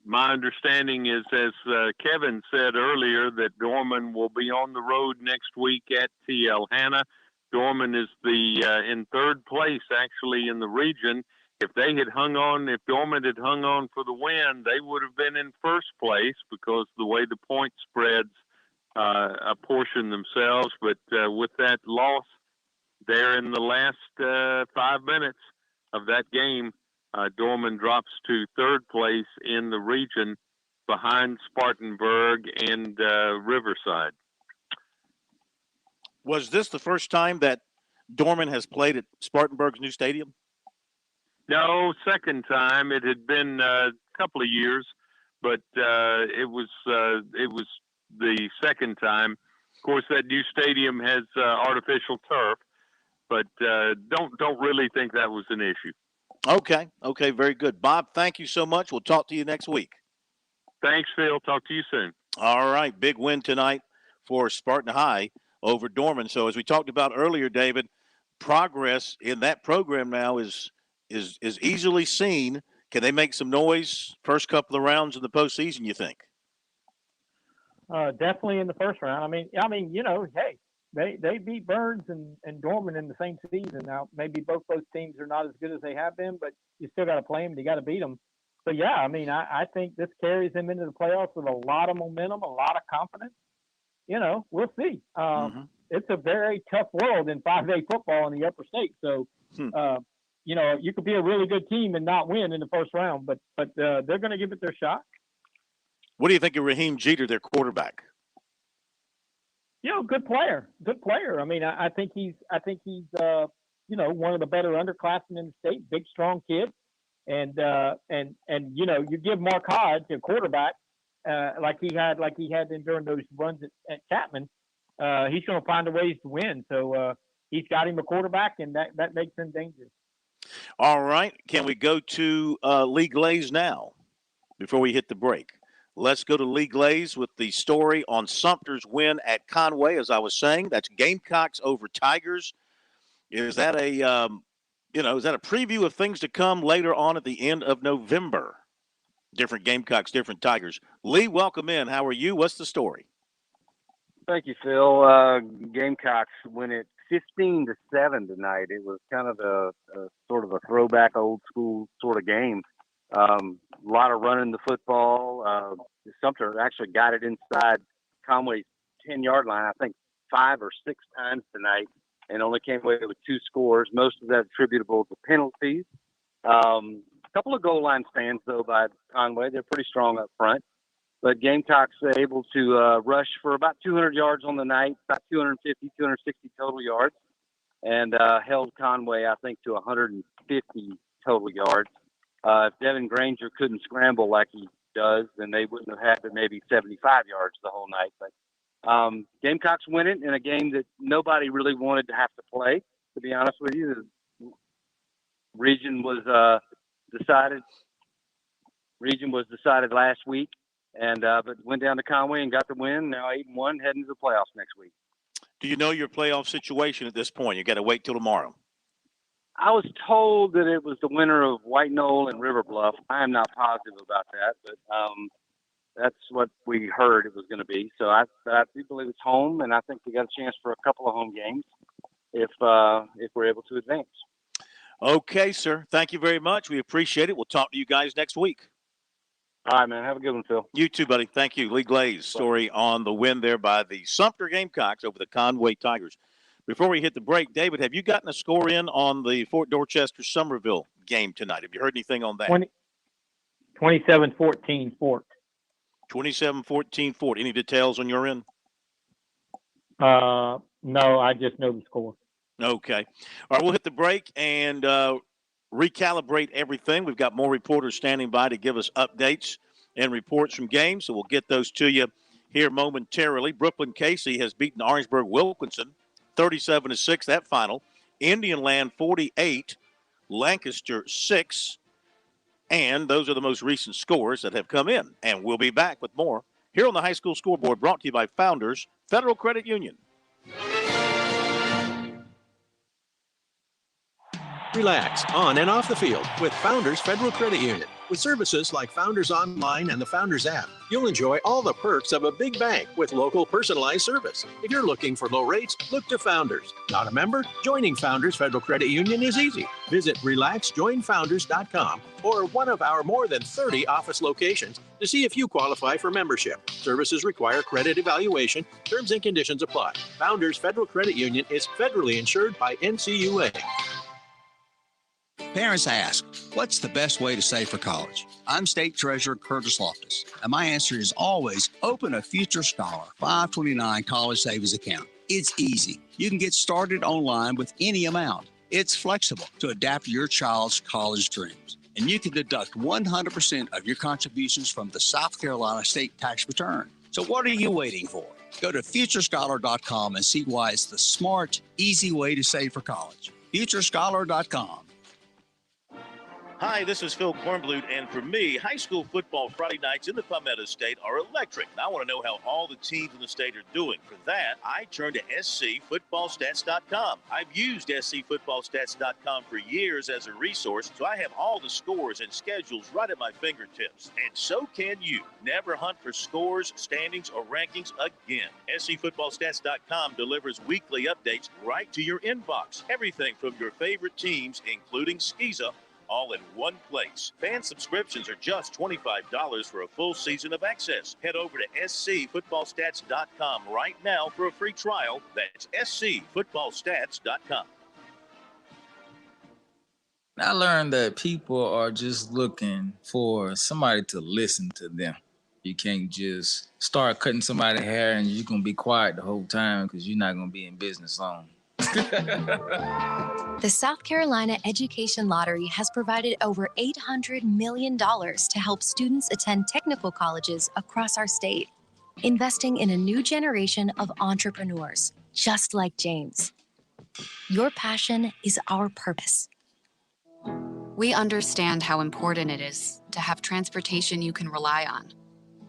my understanding is, as Kevin said earlier, that Dorman will be on the road next week at TL Hanna. Dorman is in third place actually in the region. If Dorman had hung on for the win, they would have been in first place because the way the point spreads apportion themselves. But with that loss there in the last 5 minutes of that game, Dorman drops to third place in the region behind Spartanburg and Riverside. Was this the first time that Dorman has played at Spartanburg's new stadium? No, second time. It had been a couple of years, but it was the second time. Of course, that new stadium has artificial turf, but don't really think that was an issue. Okay, very good. Bob, thank you so much. We'll talk to you next week. Thanks, Phil. Talk to you soon. All right, big win tonight for Spartan High over Dorman. So as we talked about earlier, David, progress in that program now is easily seen. Can they make some noise first couple of rounds of the postseason, you think? Definitely in the first round. I mean, hey, they beat Burns and Dorman in the same season. Now, maybe both those teams are not as good as they have been, but you still got to play them. You got to beat them. So, yeah, I mean, I think this carries them into the playoffs with a lot of momentum, a lot of confidence. We'll see. It's a very tough world in 5A football in the upper state. So, you could be a really good team and not win in the first round, but they're going to give it their shot. What do you think of Raheem Jeter, their quarterback? Good player. I mean, I think he's one of the better underclassmen in the state. Big, strong kid, and you give Mark Hodge a quarterback like he had during those runs at Chapman. He's going to find a ways to win. So he's got him a quarterback, and that makes him dangerous. All right, can we go to Lee Glaze now before we hit the break? Let's go to Lee Glaze with the story on Sumter's win at Conway. As I was saying, that's Gamecocks over Tigers. Is that a preview of things to come later on at the end of November? Different Gamecocks, different Tigers. Lee, welcome in. How are you? What's the story? Thank you, Phil. Gamecocks win it 15-7 tonight. It was kind of a sort of a throwback, old school sort of game. A lot of running the football. Sumter actually got it inside Conway's 10-yard line, I think 5 or 6 times tonight, and only came away with 2 scores. Most of that attributable to penalties. A couple of goal line stands, though, by Conway. They're pretty strong up front. But Gamecocks are able to rush for about 200 yards on the night, about 250, 260 total yards, and held Conway, I think, to 150 total yards. If Devin Granger couldn't scramble like he does, then they wouldn't have had but maybe 75 yards the whole night. But Gamecocks win it in a game that nobody really wanted to have to play, to be honest with you. The region was decided last week, and but went down to Conway and got the win. Now 8-1, heading to the playoffs next week. Do you know your playoff situation at this point? You got to wait till tomorrow. I was told that it was the winner of White Knoll and River Bluff. I am not positive about that, but that's what we heard it was going to be. So I do believe it's home, and I think we got a chance for a couple of home games if we're able to advance. Okay, sir. Thank you very much. We appreciate it. We'll talk to you guys next week. All right, man. Have a good one, Phil. You too, buddy. Thank you. Lee Glaze, story on the win there by the Sumter Gamecocks over the Conway Tigers. Before we hit the break, David, have you gotten a score in on the Fort Dorchester-Summerville game tonight? Have you heard anything on that? 27-14 Fort. 27-14 Fort. Any details on your end? No, I just know the score. Okay. All right, we'll hit the break and recalibrate everything. We've got more reporters standing by to give us updates and reports from games, so we'll get those to you here momentarily. Brooklyn Casey has beaten Orangeburg Wilkinson 37-6, that final. Indian Land 48, Lancaster 6, and those are the most recent scores that have come in. And we'll be back with more here on the High School Scoreboard, brought to you by Founders Federal Credit Union. Relax on and off the field with Founders Federal Credit Union. With services like Founders Online and the Founders app, you'll enjoy all the perks of a big bank with local personalized service. If you're looking for low rates, look to Founders. Not a member? Joining Founders Federal Credit Union is easy. Visit relaxjoinfounders.com or one of our more than 30 office locations to see if you qualify for membership. Services require credit evaluation. Terms and conditions apply. Founders Federal Credit Union is federally insured by NCUA. Parents ask, what's the best way to save for college? I'm State Treasurer Curtis Loftus, and my answer is always open a Future Scholar 529 college savings account. It's easy. You can get started online with any amount. It's flexible to adapt to your child's college dreams. And you can deduct 100% of your contributions from the South Carolina state tax return. So what are you waiting for? Go to futurescholar.com and see why it's the smart, easy way to save for college. futurescholar.com. Hi, this is Phil Kornblut, and for me, high school football Friday nights in the Palmetto State are electric. And I want to know how all the teams in the state are doing. For that, I turn to scfootballstats.com. I've used scfootballstats.com for years as a resource, so I have all the scores and schedules right at my fingertips. And so can you. Never hunt for scores, standings, or rankings again. scfootballstats.com delivers weekly updates right to your inbox. Everything from your favorite teams, including Skeeza, all in one place. Fan subscriptions are just $25 for a full season of access. Head over to scfootballstats.com right now for a free trial. That's scfootballstats.com. I learned that people are just looking for somebody to listen to them. You can't just start cutting somebody's hair and you're going to be quiet the whole time because you're not going to be in business long. The South Carolina Education Lottery has provided over $800 million to help students attend technical colleges across our state, investing in a new generation of entrepreneurs, just like James. Your passion is our purpose. We understand how important it is to have transportation you can rely on.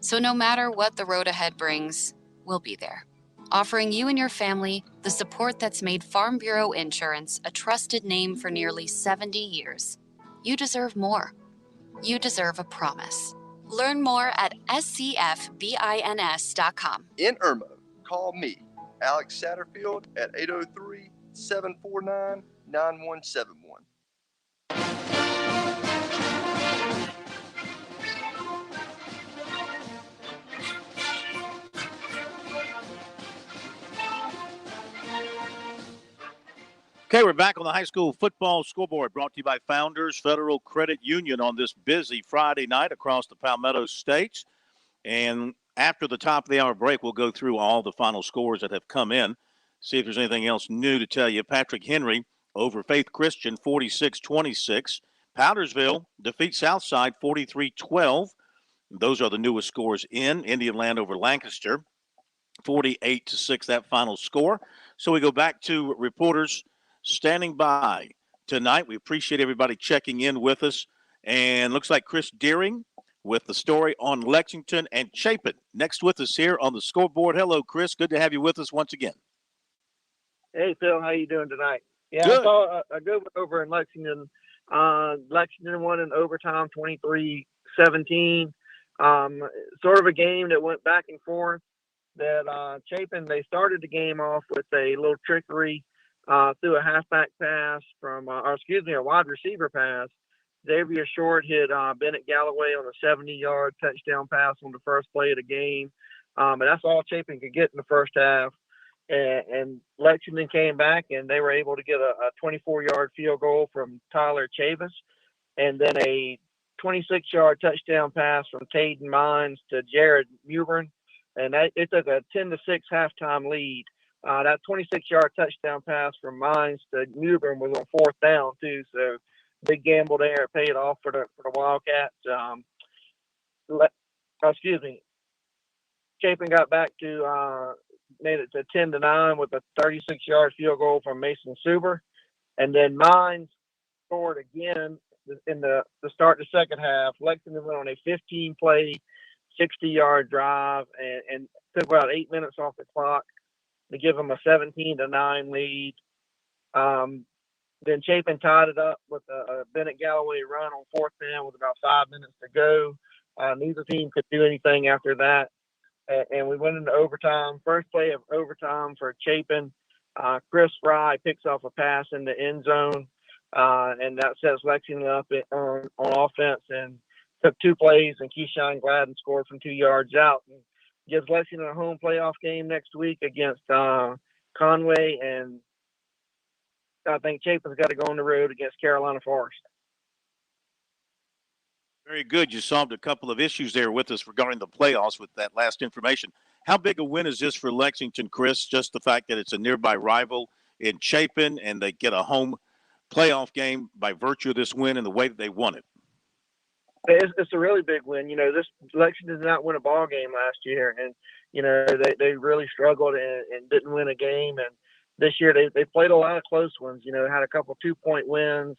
So no matter what the road ahead brings, we'll be there, offering you and your family the support that's made Farm Bureau Insurance a trusted name for nearly 70 years. You deserve more. You deserve a promise. Learn more at scfbins.com. In Irmo, call me, Alex Satterfield, at 803-749-9171. Okay, we're back on the high school football scoreboard, brought to you by Founders Federal Credit Union on this busy Friday night across the Palmetto States. And after the top of the hour break, we'll go through all the final scores that have come in, see if there's anything else new to tell you. Patrick Henry over Faith Christian, 46-26. Powdersville defeats Southside, 43-12. Those are the newest scores in. Indian Land over Lancaster, 48-6, that final score. So we go back to reporters standing by tonight. We appreciate everybody checking in with us. And looks like Chris Deering with the story on Lexington and Chapin next with us here on the scoreboard. Hello, Chris. Good to have you with us once again. Hey, Phil. How you doing tonight? Yeah, Good. I saw a good one over in Lexington. Lexington won in overtime 23-17. Sort of a game that went back and forth. That Chapin, they started the game off with a little trickery threw a halfback pass a wide receiver pass. Xavier Short hit Bennett Galloway on a 70-yard touchdown pass on the first play of the game. And that's all Chapin could get in the first half. And Lexington came back, and they were able to get a 24-yard field goal from Tyler Chavis, and then a 26-yard touchdown pass from Taden Mines to Jared Mewburn. And it took a 10-6 halftime lead. That 26-yard touchdown pass from Mines to Mewburn was on fourth down, too. So big gamble there. It paid off for the Wildcats. Chapin got back to made it to 10-9 with a 36-yard field goal from Mason Suber, and then Mines scored again in the start of the second half. Lexington went on a 15-play, 60-yard drive and took about 8 minutes off the clock to give them a 17-9 lead. Then Chapin tied it up with a Bennett Galloway run on fourth down with about 5 minutes to go. Neither team could do anything after that. And we went into overtime. First play of overtime for Chapin. Chris Fry picks off a pass in the end zone, and that sets Lexington up on offense. And took 2 plays, and Keyshawn Gladden scored from 2 yards out, and gives Lexington a home playoff game next week against Conway. And I think Chapin's got to go on the road against Carolina Forest. Very good. You solved a couple of issues there with us regarding the playoffs with that last information. How big a win is this for Lexington, Chris? Just the fact that it's a nearby rival in Chapin and they get a home playoff game by virtue of this win and the way that they won it. It's a really big win. This Lexington did not win a ball game last year, and they really struggled and didn't win a game. And this year they played a lot of close ones. Had a couple 2-point wins.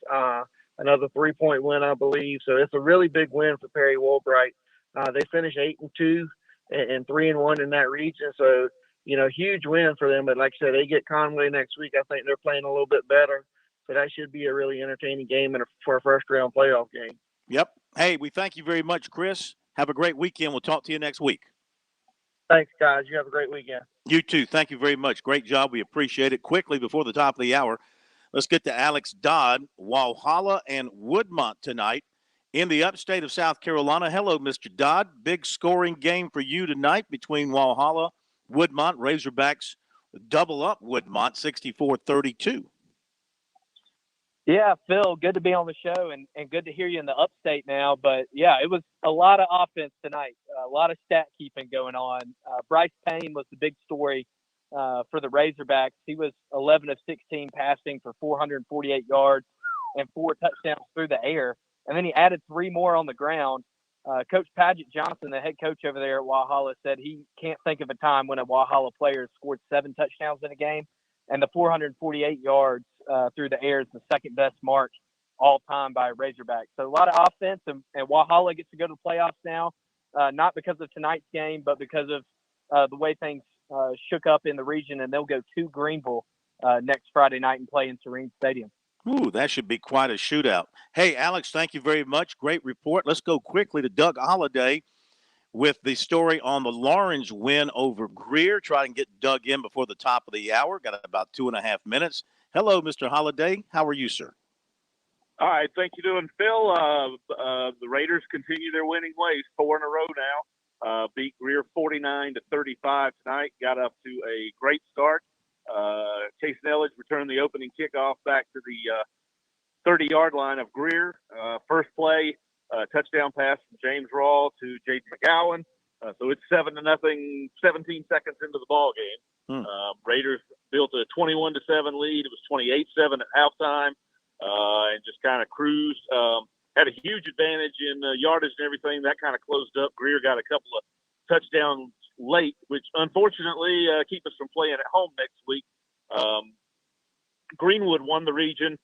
Another 3-point win, I believe. So it's a really big win for Perry Woolbright. They finished 8-2 and 3-1 in that region. So, huge win for them. But like I said, they get Conway next week. I think they're playing a little bit better. So that should be a really entertaining game for a first-round playoff game. Yep. Hey, we thank you very much, Chris. Have a great weekend. We'll talk to you next week. Thanks, guys. You have a great weekend. You too. Thank you very much. Great job. We appreciate it. Quickly, before the top of the hour, let's get to Alex Dodd, Walhalla and Woodmont tonight in the upstate of South Carolina. Hello, Mr. Dodd. Big scoring game for you tonight between Walhalla, Woodmont. Razorbacks double up Woodmont, 64-32. Yeah, Phil, good to be on the show and good to hear you in the upstate now. But, yeah, it was a lot of offense tonight, a lot of stat keeping going on. Bryce Payne was the big story for the Razorbacks. He was 11 of 16 passing for 448 yards and 4 touchdowns through the air. And then he added 3 more on the ground. Coach Paget Johnson, the head coach over there at Walhalla, said he can't think of a time when a Walhalla player has scored 7 touchdowns in a game. And the 448 yards through the air is the second best mark all time by Razorbacks. So a lot of offense, and Walhalla gets to go to the playoffs now, not because of tonight's game, but because of the way things shook up in the region, and they'll go to Greenville next Friday night and play in Serene Stadium. Ooh, that should be quite a shootout. Hey, Alex, thank you very much. Great report. Let's go quickly to Doug Holliday with the story on the Lawrence win over Greer. Try and get Doug in before the top of the hour. Got about 2.5 minutes. Hello, Mr. Holliday. How are you, sir? All right. Thank you, doing, Phil. The Raiders continue their winning ways, 4 in a row now. Beat Greer 49-35 tonight. Got up to a great start. Chase Nellage returned the opening kickoff back to the 30-yard line of Greer. First play, touchdown pass from James Rawl to Jaden McGowan. So it's 7-0, 17 seconds into the ball game. Raiders built a 21-7 lead. It was 28-7 at halftime, and just kind of cruised. Had a huge advantage in yardage and everything. That kind of closed up. Greer got a couple of touchdowns late, which unfortunately keep us from playing at home next week. Greenwood won the region.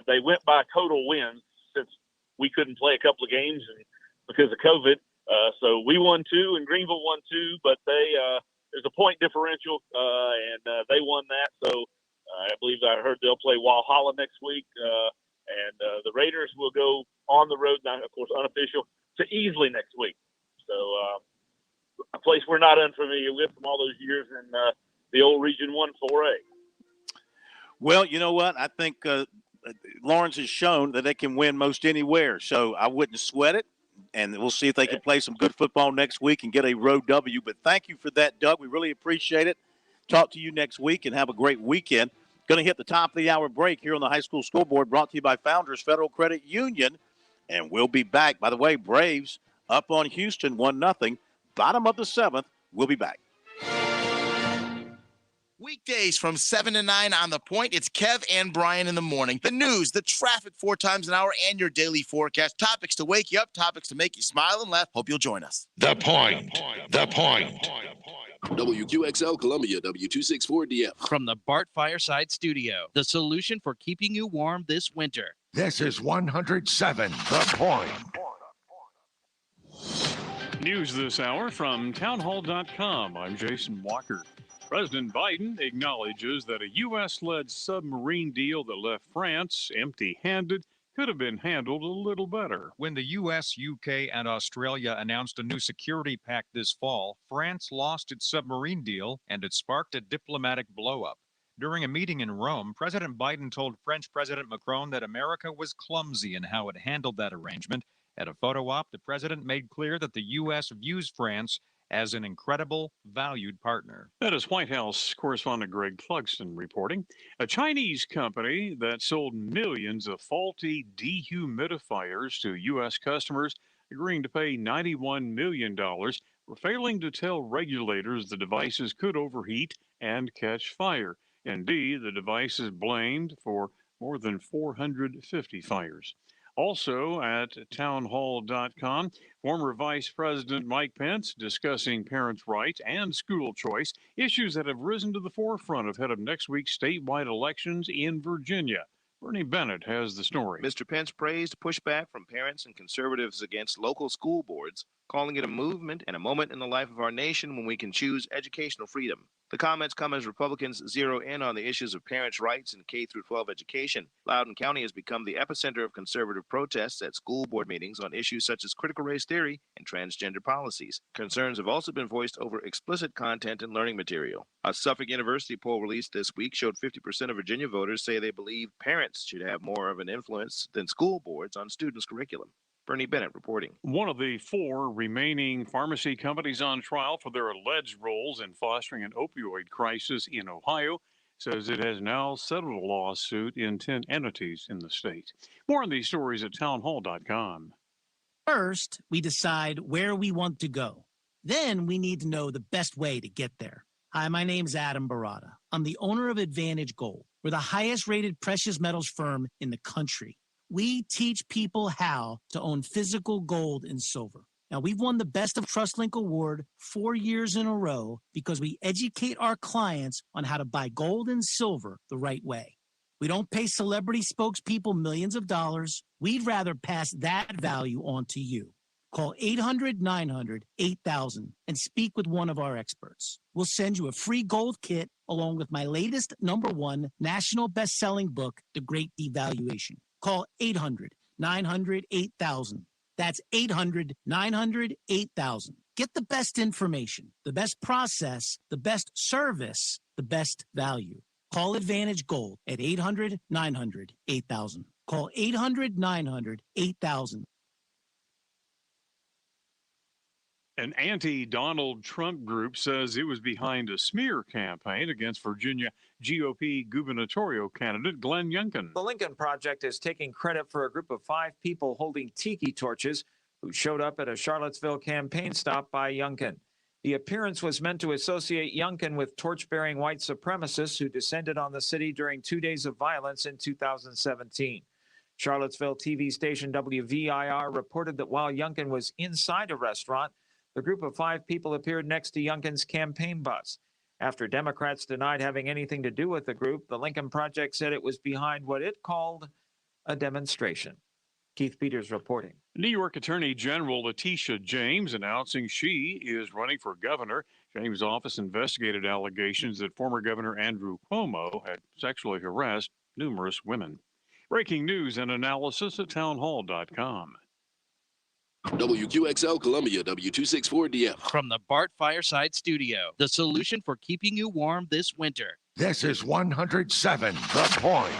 They went by total wins since we couldn't play a couple of games because of COVID. So we won 2 and Greenville won 2, but there's a point differential, and they won that. So I believe I heard they'll play Walhalla next week, and the Raiders will go on the road, now, of course, unofficial, to Easley next week. So a place we're not unfamiliar with from all those years in the old Region 1 4A. Well, you know what? I think Lawrence has shown that they can win most anywhere, so I wouldn't sweat it. And we'll see if they can play some good football next week and get a road W. But thank you for that, Doug. We really appreciate it. Talk to you next week and have a great weekend. Going to hit the top of the hour break here on the High School Scoreboard, brought to you by Founders Federal Credit Union. And we'll be back. By the way, Braves up on Houston 1-0. Bottom of the 7th. We'll be back. Weekdays from 7 to 9 on The Point. It's Kev and Brian in the morning. The news, the traffic 4 times an hour, and your daily forecast. Topics to wake you up, topics to make you smile and laugh. Hope you'll join us. The Point. The Point. WQXL Columbia, W264DF. From the Bart Fireside Studio, the solution for keeping you warm this winter. This is 107 The Point. News this hour from townhall.com. I'm Jason Walker. President Biden acknowledges that a U.S.-led submarine deal that left France empty-handed could have been handled a little better. When the U.S., UK, and Australia announced a new security pact this fall, France lost its submarine deal, and it sparked a diplomatic blow-up. During a meeting in Rome, President Biden told French President Macron that America was clumsy in how it handled that arrangement. At a photo op, the president made clear that the U.S. views France as an incredible, valued partner. That is White House correspondent Greg Clugston reporting. A Chinese company that sold millions of faulty dehumidifiers to U.S. customers, agreeing to pay $91 million for failing to tell regulators the devices could overheat and catch fire. Indeed, the device is blamed for more than 450 fires. Also at townhall.com, former Vice President Mike Pence discussing parents' rights and school choice, issues that have risen to the forefront ahead of next week's statewide elections in Virginia. Bernie Bennett has the story. Mr. Pence praised pushback from parents and conservatives against local school boards, calling it a movement and a moment in the life of our nation when we can choose educational freedom. The comments come as Republicans zero in on the issues of parents' rights in K-12 education. Loudoun County has become the epicenter of conservative protests at school board meetings on issues such as critical race theory and transgender policies. Concerns have also been voiced over explicit content and learning material. A Suffolk University poll released this week showed 50% of Virginia voters say they believe parents should have more of an influence than school boards on students' curriculum. Bernie Bennett reporting. One of the 4 remaining pharmacy companies on trial for their alleged roles in fostering an opioid crisis in Ohio says it has now settled a lawsuit in 10 entities in the state. More on these stories at townhall.com. First, we decide where we want to go. Then we need to know the best way to get there. Hi, my name's Adam Barada. I'm the owner of Advantage Gold. We're the highest rated precious metals firm in the country. We teach people how to own physical gold and silver. Now, we've won the Best of TrustLink Award 4 years in a row because we educate our clients on how to buy gold and silver the right way. We don't pay celebrity spokespeople millions of dollars. We'd rather pass that value on to you. Call 800-900-8000 and speak with one of our experts. We'll send you a free gold kit along with my latest #1 national best-selling book, The Great Devaluation. Call 800-900-8000. That's 800-900-8000. Get the best information, the best process, the best service, the best value. Call Advantage Gold at 800-900-8000. Call 800-900-8000. An anti-Donald Trump group says it was behind a smear campaign against Virginia GOP gubernatorial candidate Glenn Youngkin. The Lincoln Project is taking credit for a group of 5 people holding tiki torches who showed up at a Charlottesville campaign stop by Youngkin. The appearance was meant to associate Youngkin with torch-bearing white supremacists who descended on the city during 2 days of violence in 2017. Charlottesville TV station WVIR reported that while Youngkin was inside a restaurant, the group of 5 people appeared next to Youngkin's campaign bus. After Democrats denied having anything to do with the group, the Lincoln Project said it was behind what it called a demonstration. Keith Peters reporting. New York Attorney General Letitia James announcing she is running for governor. James' office investigated allegations that former Governor Andrew Cuomo had sexually harassed numerous women. Breaking news and analysis at townhall.com. WQXL Columbia, W264DF. From the Bart Fireside Studio, the solution for keeping you warm this winter. This is 107 The Point.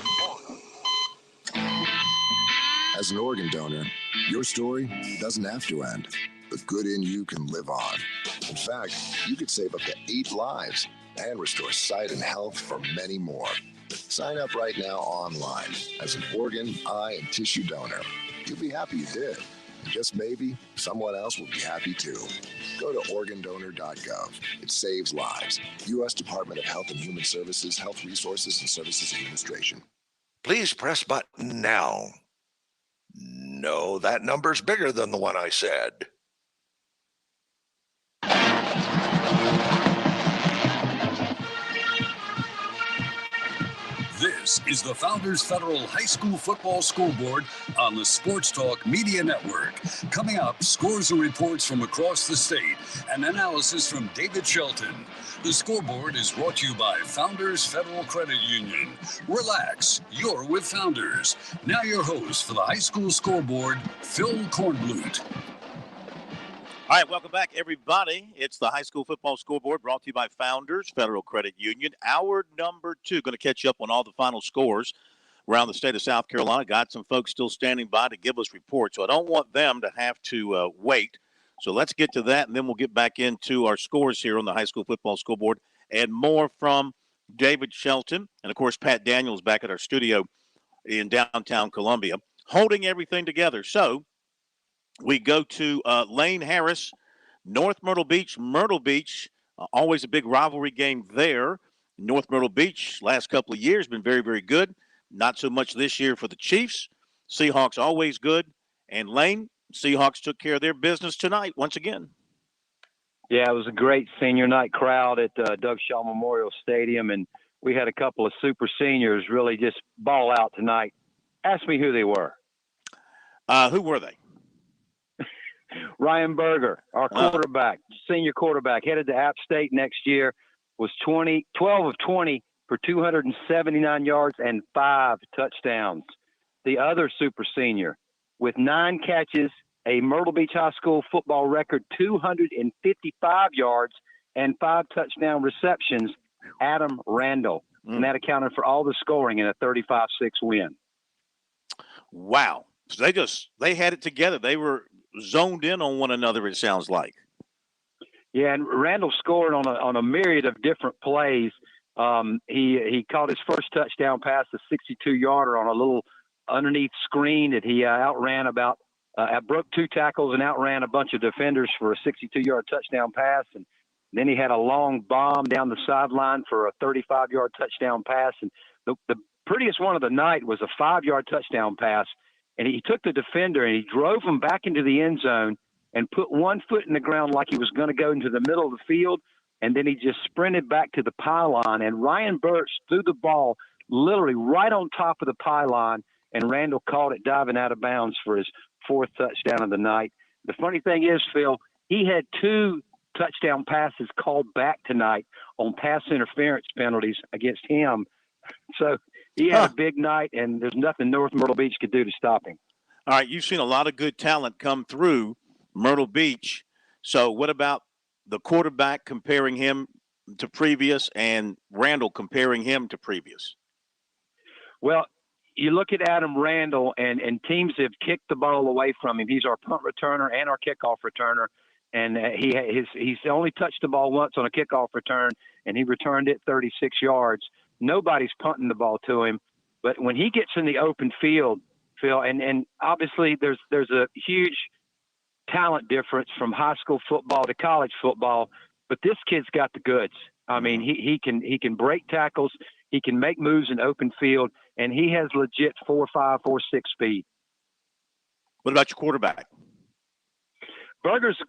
As an organ donor, your story doesn't have to end. The good in you can live on. In fact, you could save up to 8 lives and restore sight and health for many more. Sign up right now online as an organ, eye, and tissue donor. You'll be happy you did. And just maybe someone else will be happy too. Go to organdonor.gov. It saves lives. U.S. Department of Health and Human Services, Health Resources and Services Administration. Please press button now. No, that number's bigger than the one I said. This is the Founders Federal High School Football Scoreboard on the Sports Talk Media Network. Coming up, scores and reports from across the state and analysis from David Shelton. The Scoreboard is brought to you by Founders Federal Credit Union. Relax, you're with Founders. Now your host for the High School Scoreboard, Phil Kornblut. All right, welcome back, everybody. It's the High School Football Scoreboard brought to you by Founders Federal Credit Union. Hour number 2, going to catch you up on all the final scores around the state of South Carolina. Got some folks still standing by to give us reports, so I don't want them to have to wait. So let's get to that, and then we'll get back into our scores here on the High School Football Scoreboard and more from David Shelton. And, of course, Pat Daniels back at our studio in downtown Columbia, holding everything together. So we go to Lane Harris, North Myrtle Beach. Myrtle Beach, always a big rivalry game there. North Myrtle Beach, last couple of years, been very, very good. Not so much this year for the Chiefs. Seahawks, always good. And Lane, Seahawks took care of their business tonight once again. Yeah, it was a great senior night crowd at Doug Shaw Memorial Stadium, and we had a couple of super seniors really just ball out tonight. Ask me who they were. Who were they? Ryan Berger, our quarterback, senior quarterback, headed to App State next year, was 12 of 20 for 279 yards and 5 touchdowns. The other super senior, with 9 catches, a Myrtle Beach High School football record 255 yards and 5 touchdown receptions, Adam Randall. And that accounted for all the scoring in a 35-6 win. Wow. So they had it together. They were zoned in on one another, it sounds like. Yeah, and Randall scored on a myriad of different plays. He caught his first touchdown pass, a 62-yarder on a little underneath screen that he outran broke 2 tackles and outran a bunch of defenders for a 62-yard touchdown pass. And then he had a long bomb down the sideline for a 35-yard touchdown pass. And the prettiest one of the night was a 5-yard touchdown pass. And he took the defender and he drove him back into the end zone and put one foot in the ground like he was going to go into the middle of the field. And then he just sprinted back to the pylon. And Ryan Birch threw the ball literally right on top of the pylon. And Randall caught it diving out of bounds for his 4th touchdown of the night. The funny thing is, Phil, he had 2 touchdown passes called back tonight on pass interference penalties against him. So he had a big night, and there's nothing North Myrtle Beach could do to stop him. All right, you've seen a lot of good talent come through Myrtle Beach. So what about the quarterback, comparing him to previous, and Randall comparing him to previous? Well, you look at Adam Randall, and teams have kicked the ball away from him. He's our punt returner and our kickoff returner, and he's only touched the ball once on a kickoff return, and he returned it 36 yards. Nobody's punting the ball to him. But when he gets in the open field, Phil, and obviously there's a huge talent difference from high school football to college football, but this kid's got the goods. I mean, he can break tackles, he can make moves in open field, and he has legit 4.5, 4.6 speed. What about your quarterback? Berger's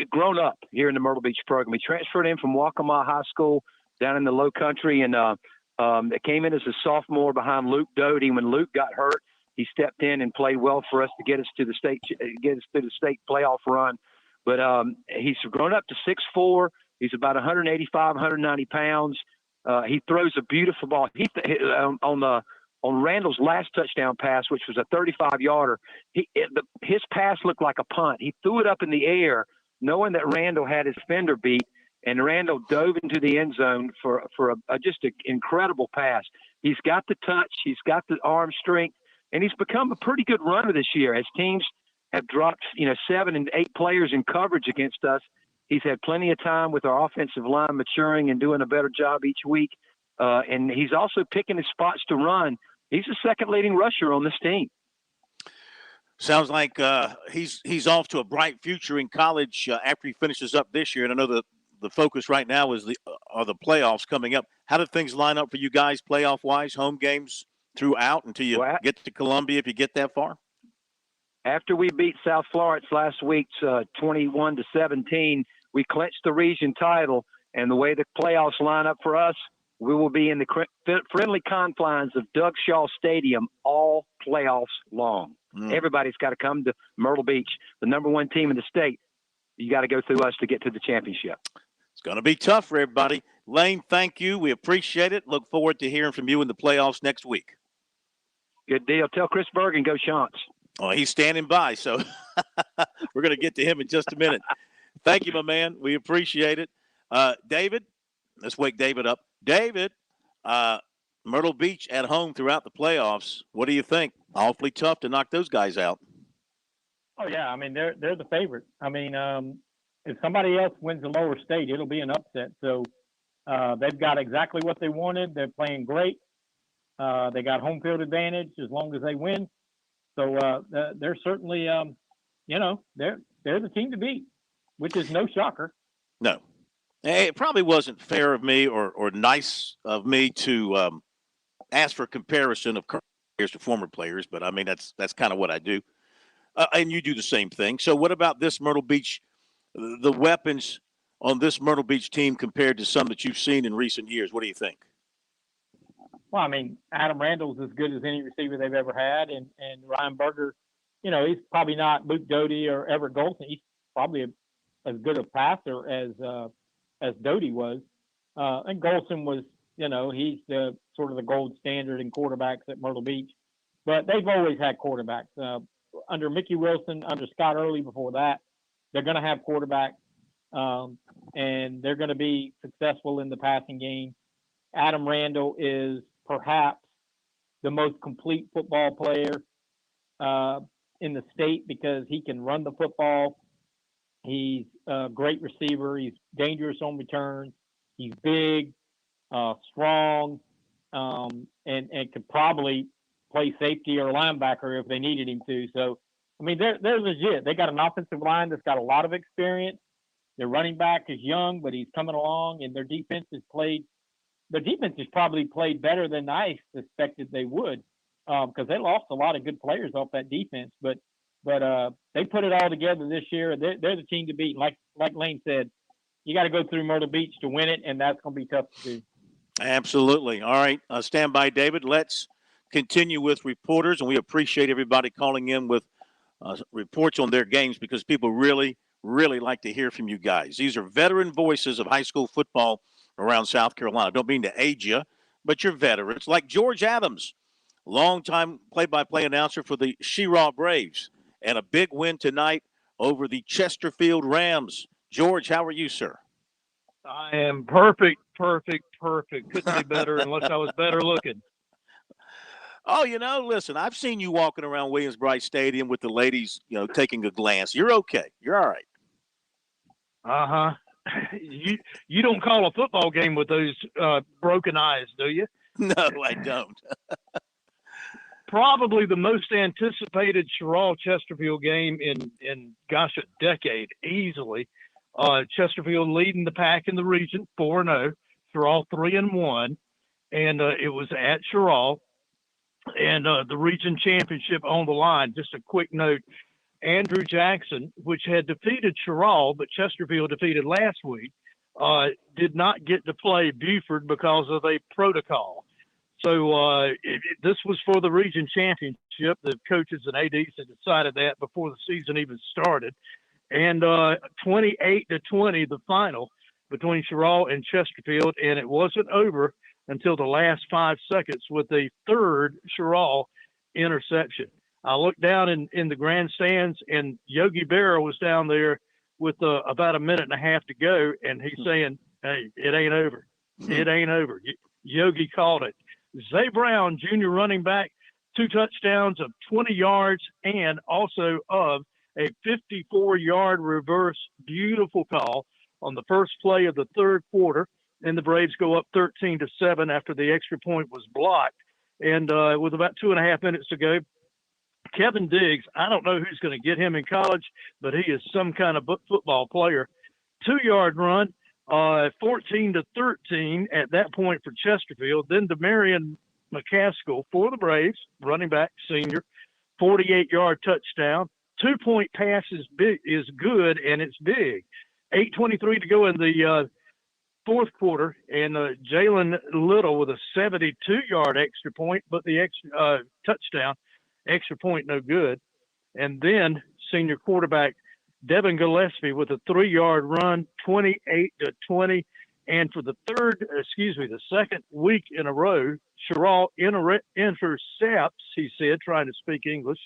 grown up here in the Myrtle Beach program. He transferred in from Waccamaw High School down in the Low Country, and came in as a sophomore behind Luke Doty. When Luke got hurt, he stepped in and played well for us to get us to the state playoff run. But he's grown up to 6'4". He's about 185, 190 pounds. He throws a beautiful ball. On Randall's last touchdown pass, which was a 35-yarder, his pass looked like a punt. He threw it up in the air, knowing that Randall had his fender beat, and Randall dove into the end zone for just an incredible pass. He's got the touch, he's got the arm strength, and he's become a pretty good runner this year. As teams have dropped, 7 and 8 players in coverage against us, he's had plenty of time with our offensive line maturing and doing a better job each week. And he's also picking his spots to run. He's the second leading rusher on this team. Sounds like he's off to a bright future in college after he finishes up this year. And I know the focus right now is the playoffs coming up. How do things line up for you guys playoff-wise, home games throughout until you get to Columbia if you get that far? After we beat South Florence last week's 21-17, we clinched the region title. And the way the playoffs line up for us, we will be in the friendly confines of Doug Shaw Stadium all playoffs long. Everybody's got to come to Myrtle Beach, the number 1 team in the state. You got to go through us to get to the championship. It's going to be tough for everybody. Lane, thank you. We appreciate it. Look forward to hearing from you in the playoffs next week. Good deal. Tell Chris Bergen, go Chants. Oh, he's standing by, so we're going to get to him in just a minute. Thank you, my man. We appreciate it. David, let's wake David up. David, Myrtle Beach at home throughout the playoffs. What do you think? Awfully tough to knock those guys out. Oh, yeah. I mean, they're the favorite. I mean, if somebody else wins the lower state, it'll be an upset. So they've got exactly what they wanted. They're playing great. They got home field advantage as long as they win. So they're certainly, they're the team to beat, which is no shocker. No. It probably wasn't fair of me or nice of me to ask for a comparison of current players to former players, but I mean, that's kind of what I do. And you do the same thing. So what about this Myrtle Beach, the weapons on this Myrtle Beach team compared to some that you've seen in recent years? What do you think? Well, I mean, Adam Randall's as good as any receiver they've ever had, and Ryan Berger, he's probably not Luke Doty or Everett Golson. He's probably as good a passer as Doty was. And Golson was, he's the sort of the gold standard in quarterbacks at Myrtle Beach. But they've always had quarterbacks. Under Mickey Wilson, under Scott Early before that, they're going to have quarterbacks, and they're going to be successful in the passing game. Adam Randall is perhaps the most complete football player in the state because he can run the football. He's a great receiver. He's dangerous on return. He's big, strong, and could probably play safety or linebacker if they needed him to. So, I mean, they're legit. They got an offensive line that's got a lot of experience. Their running back is young, but he's coming along, and their defense has probably played better than I suspected they would, because they lost a lot of good players off that defense. But they put it all together this year. They're the team to beat. Like Lane said, you got to go through Myrtle Beach to win it, and that's going to be tough to do. Absolutely. All right, stand by, David. Let's continue with reporters, and we appreciate everybody calling in with reports on their games because people really, really like to hear from you guys. These are veteran voices of high school football around South Carolina. Don't mean to age you, but you're veterans. Like George Adams, longtime play-by-play announcer for the She-Ra Braves, and a big win tonight over the Chesterfield Rams. George, how are you, sir? I am perfect. Couldn't be better unless I was better looking. Oh, listen, I've seen you walking around Williams-Brice Stadium with the ladies, taking a glance. You're okay. You're all right. Uh-huh. You don't call a football game with those broken eyes, do you? No, I don't. Probably the most anticipated Chesterfield game in a decade, easily. Chesterfield leading the pack in the region, 4-0. Sherrall 3-1, and it was at Sherrall, and the region championship on the line. Just a quick note: Andrew Jackson, which had defeated Sherrall, but Chesterfield defeated last week, did not get to play Buford because of a protocol. So this was for the region championship. The coaches and ADs had decided that before the season even started. And 28-20, the final between Sherrall and Chesterfield, and it wasn't over until the last 5 seconds with a third Sherrall interception. I looked down in the grandstands, and Yogi Berra was down there with about a minute and a half to go, and he's saying, "Hey, it ain't over. It ain't over." Yogi called it. Zay Brown, junior running back, 2 touchdowns of 20 yards and also of a 54-yard reverse. Beautiful call on the first play of the third quarter. And the Braves go up 13-7 after the extra point was blocked. And with about 2.5 minutes to go, Kevin Diggs, I don't know who's going to get him in college, but he is some kind of football player. 2-yard run, 14-13 at that point for Chesterfield. Then Demarion McCaskill for the Braves, running back, senior, 48-yard touchdown. 2-point pass is good, and it's big. 8:23 to go in the fourth quarter, and Jalen Little with a 72-yard extra point, but the extra touchdown, extra point no good. And then senior quarterback Devin Gillespie with a 3-yard run, 28-20. And for the second week in a row, Sherrall intercepts, he said, trying to speak English,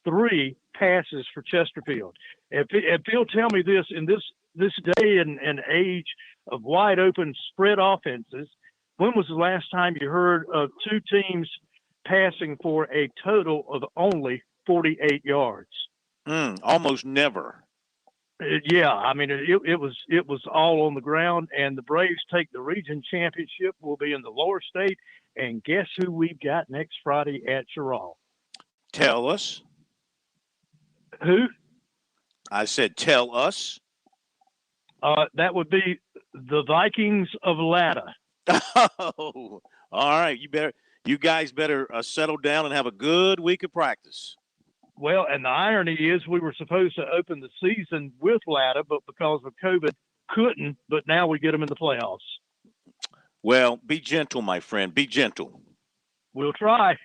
3 passes for Chesterfield. If he'll tell me this, in this day and age of wide open spread offenses, when was the last time you heard of 2 teams passing for a total of only 48 yards? Almost never. Yeah, I mean, it was all on the ground, and the Braves take the region championship. Will be in the lower state, and guess who we've got next Friday at Sherrall? Tell us. Who? I said, tell us. That would be the Vikings of Latta. Oh, all right. You guys better settle down and have a good week of practice. Well, and the irony is we were supposed to open the season with Latta, but because of COVID, couldn't. But now we get them in the playoffs. Well, be gentle, my friend. Be gentle. We'll try.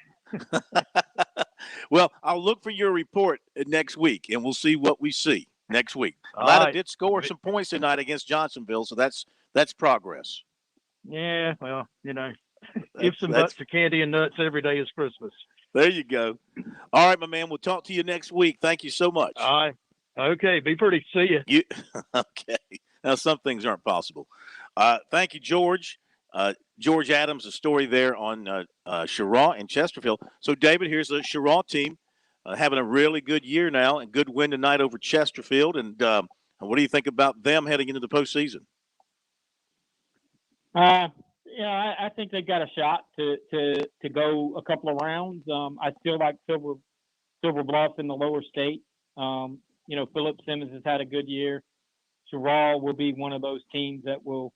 Well, I'll look for your report next week, and we'll see what we see next week. All Latta right. did score some points tonight against Johnsonville, so that's progress. Yeah, well, ifs and buts of candy and nuts every day is Christmas. There you go. All right, my man. We'll talk to you next week. Thank you so much. All right. Okay. Be pretty. See you. Okay. Now, some things aren't possible. Thank you, George. George Adams, a story there on Sherrall and Chesterfield. So, David, here's the Sherrall team having a really good year now and good win tonight over Chesterfield. And what do you think about them heading into the postseason? I think they got a shot to go a couple of rounds. I still like Silver Bluff in the lower state. Philip Simmons has had a good year. Sherrall will be one of those teams that will,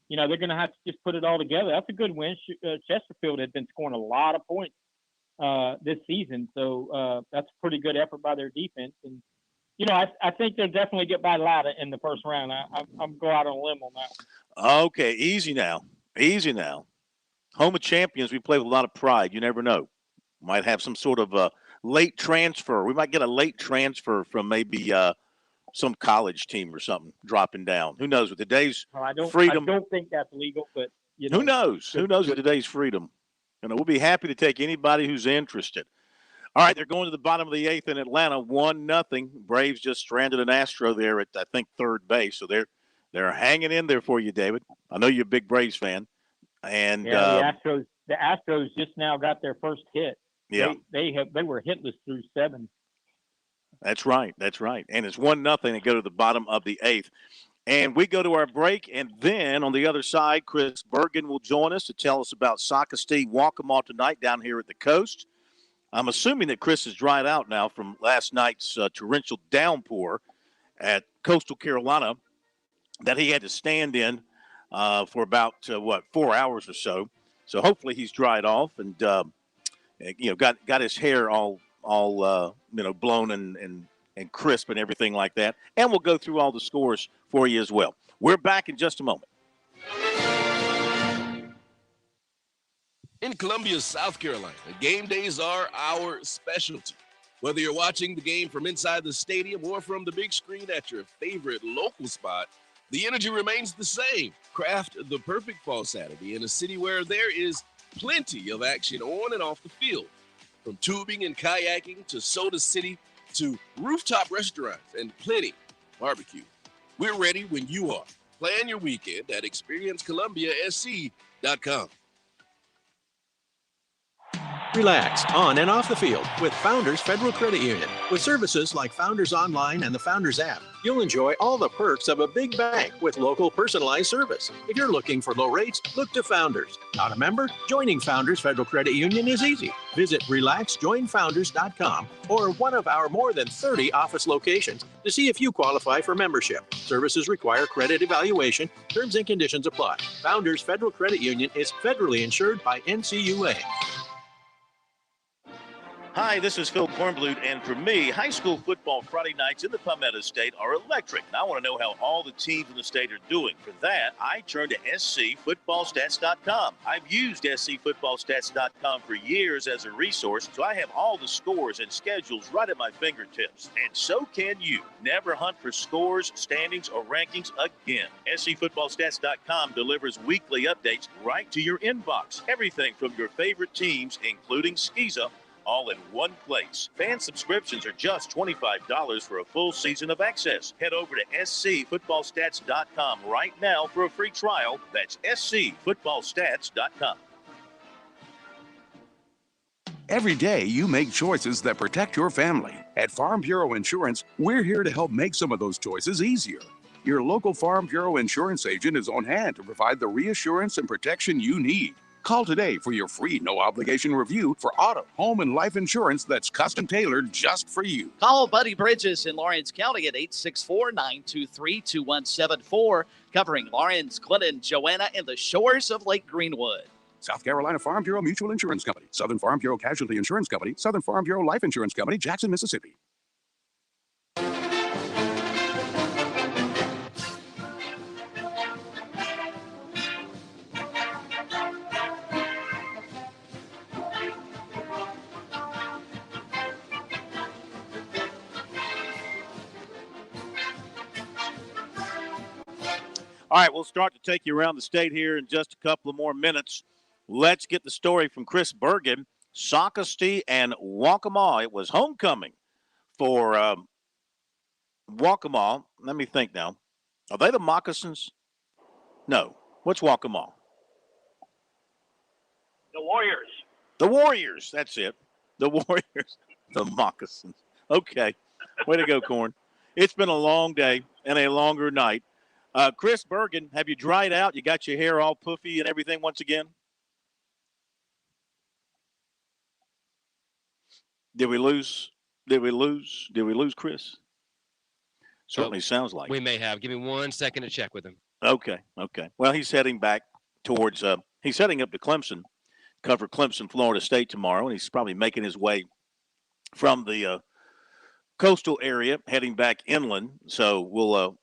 they're going to have to just put it all together. That's a good win. Chesterfield had been scoring a lot of points this season, so that's a pretty good effort by their defense. And I think they'll definitely get by Latta in the first round. I'm go out on a limb on that one. Okay, easy now. Easy now. Home of champions, we play with a lot of pride. You never know. Might have some sort of a late transfer. We might get a late transfer from maybe some college team or something dropping down. Who knows? With today's freedom. I don't think that's legal, but who knows? Who knows with today's freedom? We'll be happy to take anybody who's interested. All right, they're going to the bottom of the 8th in Atlanta, 1-0. Braves just stranded an Astro there at, I think, third base. So they're hanging in there for you, David. I know you're a big Braves fan. And the Astros just now got their first hit. Yeah. They were hitless through 7. That's right. That's right. And it's 1-0 and go to the bottom of the 8th. And we go to our break, and then on the other side, Chris Bergen will join us to tell us about Socastee Waccamaw tonight down here at the coast. I'm assuming that Chris is dried out now from last night's torrential downpour at Coastal Carolina that he had to stand in for about, 4 hours or so. So hopefully he's dried off and, got his hair all blown and crisp and everything like that. And we'll go through all the scores for you as well. We're back in just a moment. In Columbia, South Carolina, game days are our specialty. Whether you're watching the game from inside the stadium or from the big screen at your favorite local spot, the energy remains the same. Craft the perfect fall Saturday in a city where there is plenty of action on and off the field. From tubing and kayaking to Soda City to rooftop restaurants and plenty barbecue. We're ready when you are. Plan your weekend at experiencecolumbiasc.com. Relax on and off the field with Founders Federal Credit Union. With services like Founders Online and the Founders app, you'll enjoy all the perks of a big bank with local personalized service. If you're looking for low rates, look to Founders. Not a member? Joining Founders Federal Credit Union is easy. Visit relaxjoinfounders.com or one of our more than 30 office locations to see if you qualify for membership. Services require credit evaluation. Terms and conditions apply. Founders Federal Credit Union is federally insured by NCUA. Hi, this is Phil Kornblut, and for me, high school football Friday nights in the Palmetto State are electric. And I want to know how all the teams in the state are doing. For that, I turn to scfootballstats.com. I've used scfootballstats.com for years as a resource, so I have all the scores and schedules right at my fingertips. And so can you. Never hunt for scores, standings, or rankings again. scfootballstats.com delivers weekly updates right to your inbox. Everything from your favorite teams, including Skeeza, all in one place. Fan subscriptions are just $25 for a full season of access. Head over to scfootballstats.com right now for a free trial. That's scfootballstats.com. Every day, you make choices that protect your family. At Farm Bureau Insurance, we're here to help make some of those choices easier. Your local Farm Bureau insurance agent is on hand to provide the reassurance and protection you need. Call today for your free no-obligation review for auto, home, and life insurance that's custom-tailored just for you. Call Buddy Bridges in Lawrence County at 864-923-2174, covering Lawrence, Clinton, Joanna, and the shores of Lake Greenwood. South Carolina Farm Bureau Mutual Insurance Company, Southern Farm Bureau Casualty Insurance Company, Southern Farm Bureau Life Insurance Company, Jackson, Mississippi. All right, we'll start to take you around the state here in just a couple of more minutes. Let's get the story from Chris Bergen, Socastee and Waccamaw. It was homecoming for Waccamaw. Let me think now. Are they the Moccasins? No. What's Waccamaw? The Warriors. The Warriors. That's it. The Warriors. The Moccasins. Okay. Way to go, Corn. It's been a long day and a longer night. Chris Bergen, have you dried out? You got your hair all puffy and everything once again? Did we lose Chris? Certainly sounds like we may have. Give me 1 second to check with him. Okay. Well, he's heading back towards he's heading up to Clemson, cover Clemson, Florida State tomorrow, and he's probably making his way from the coastal area, heading back inland. So we'll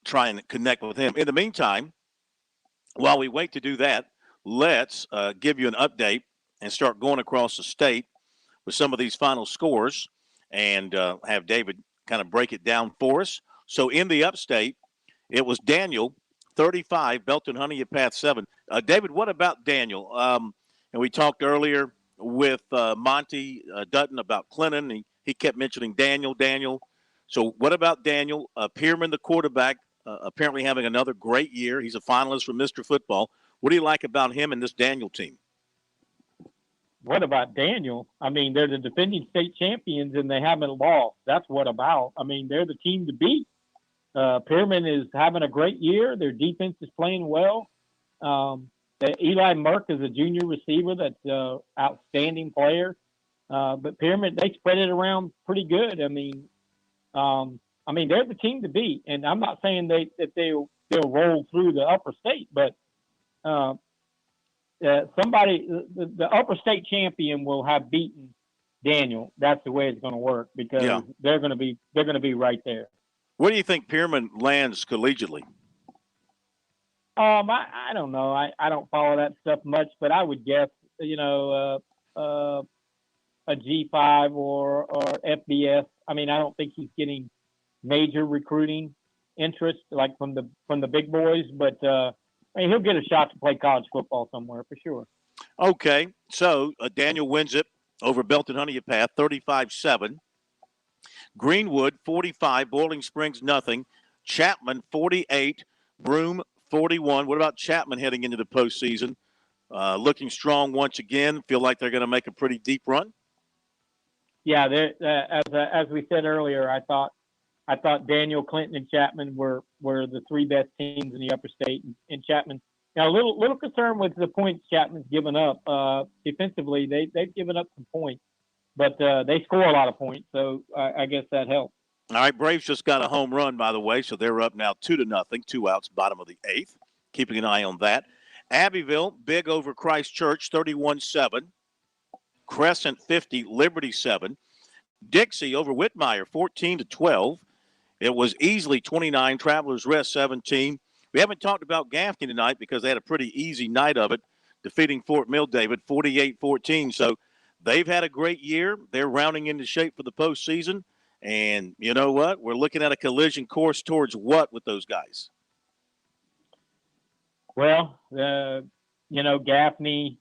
try and connect with him. In the meantime, while we wait to do that, let's give you an update and start going across the state with some of these final scores and have David kind of break it down for us. So in the upstate, it was Daniel, 35, Belton Honea Path 7. David, what about Daniel? And we talked earlier with Monty Dutton about Clinton. He kept mentioning Daniel. So what about Daniel? Pierman, the quarterback, apparently having another great year. He's a finalist for Mr. Football. What do you like about him and this Daniel team? What about Daniel? I mean, they're the defending state champions and they haven't lost. That's what about. I mean, they're the team to beat. Pierman is having a great year. Their defense is playing well. Eli Merck is a junior receiver that's an outstanding player. But Pierman, they spread it around pretty good. I mean, they're the team to beat, and I'm not saying that they'll roll through the upper state, but the upper state champion will have beaten Daniel. That's the way it's going to work because they're going to be right there. Where do you think Pierman lands collegiately? I don't know. I don't follow that stuff much, but I would guess a G5 or FBS. I mean, I don't think he's getting major recruiting interest like from the big boys, but he'll get a shot to play college football somewhere for sure. Okay, so Daniel wins it over Belton Honea Path, 35-7. Greenwood, 45. Boiling Springs, nothing. Chapman 48, Broome 41. What about Chapman heading into the postseason? Looking strong once again. Feel like they're going to make a pretty deep run. Yeah, as we said earlier, I thought Daniel, Clinton, and Chapman were the three best teams in the upper state, and Chapman. Now, a little concerned with the points Chapman's given up. Defensively, they've given up some points, but they score a lot of points, so I guess that helps. All right, Braves just got a home run, by the way, so they're up now 2-0, 2 outs, bottom of the 8th. Keeping an eye on that. Abbeville, big over Christchurch, 31-7. Crescent 50, Liberty 7. Dixie over Whitmire, 14-12. It was easily 29, Travelers Rest 17. We haven't talked about Gaffney tonight because they had a pretty easy night of it, defeating Fort Mill, David, 48-14. So they've had a great year. They're rounding into shape for the postseason. And you know what? We're looking at a collision course towards what with those guys? Well, Gaffney,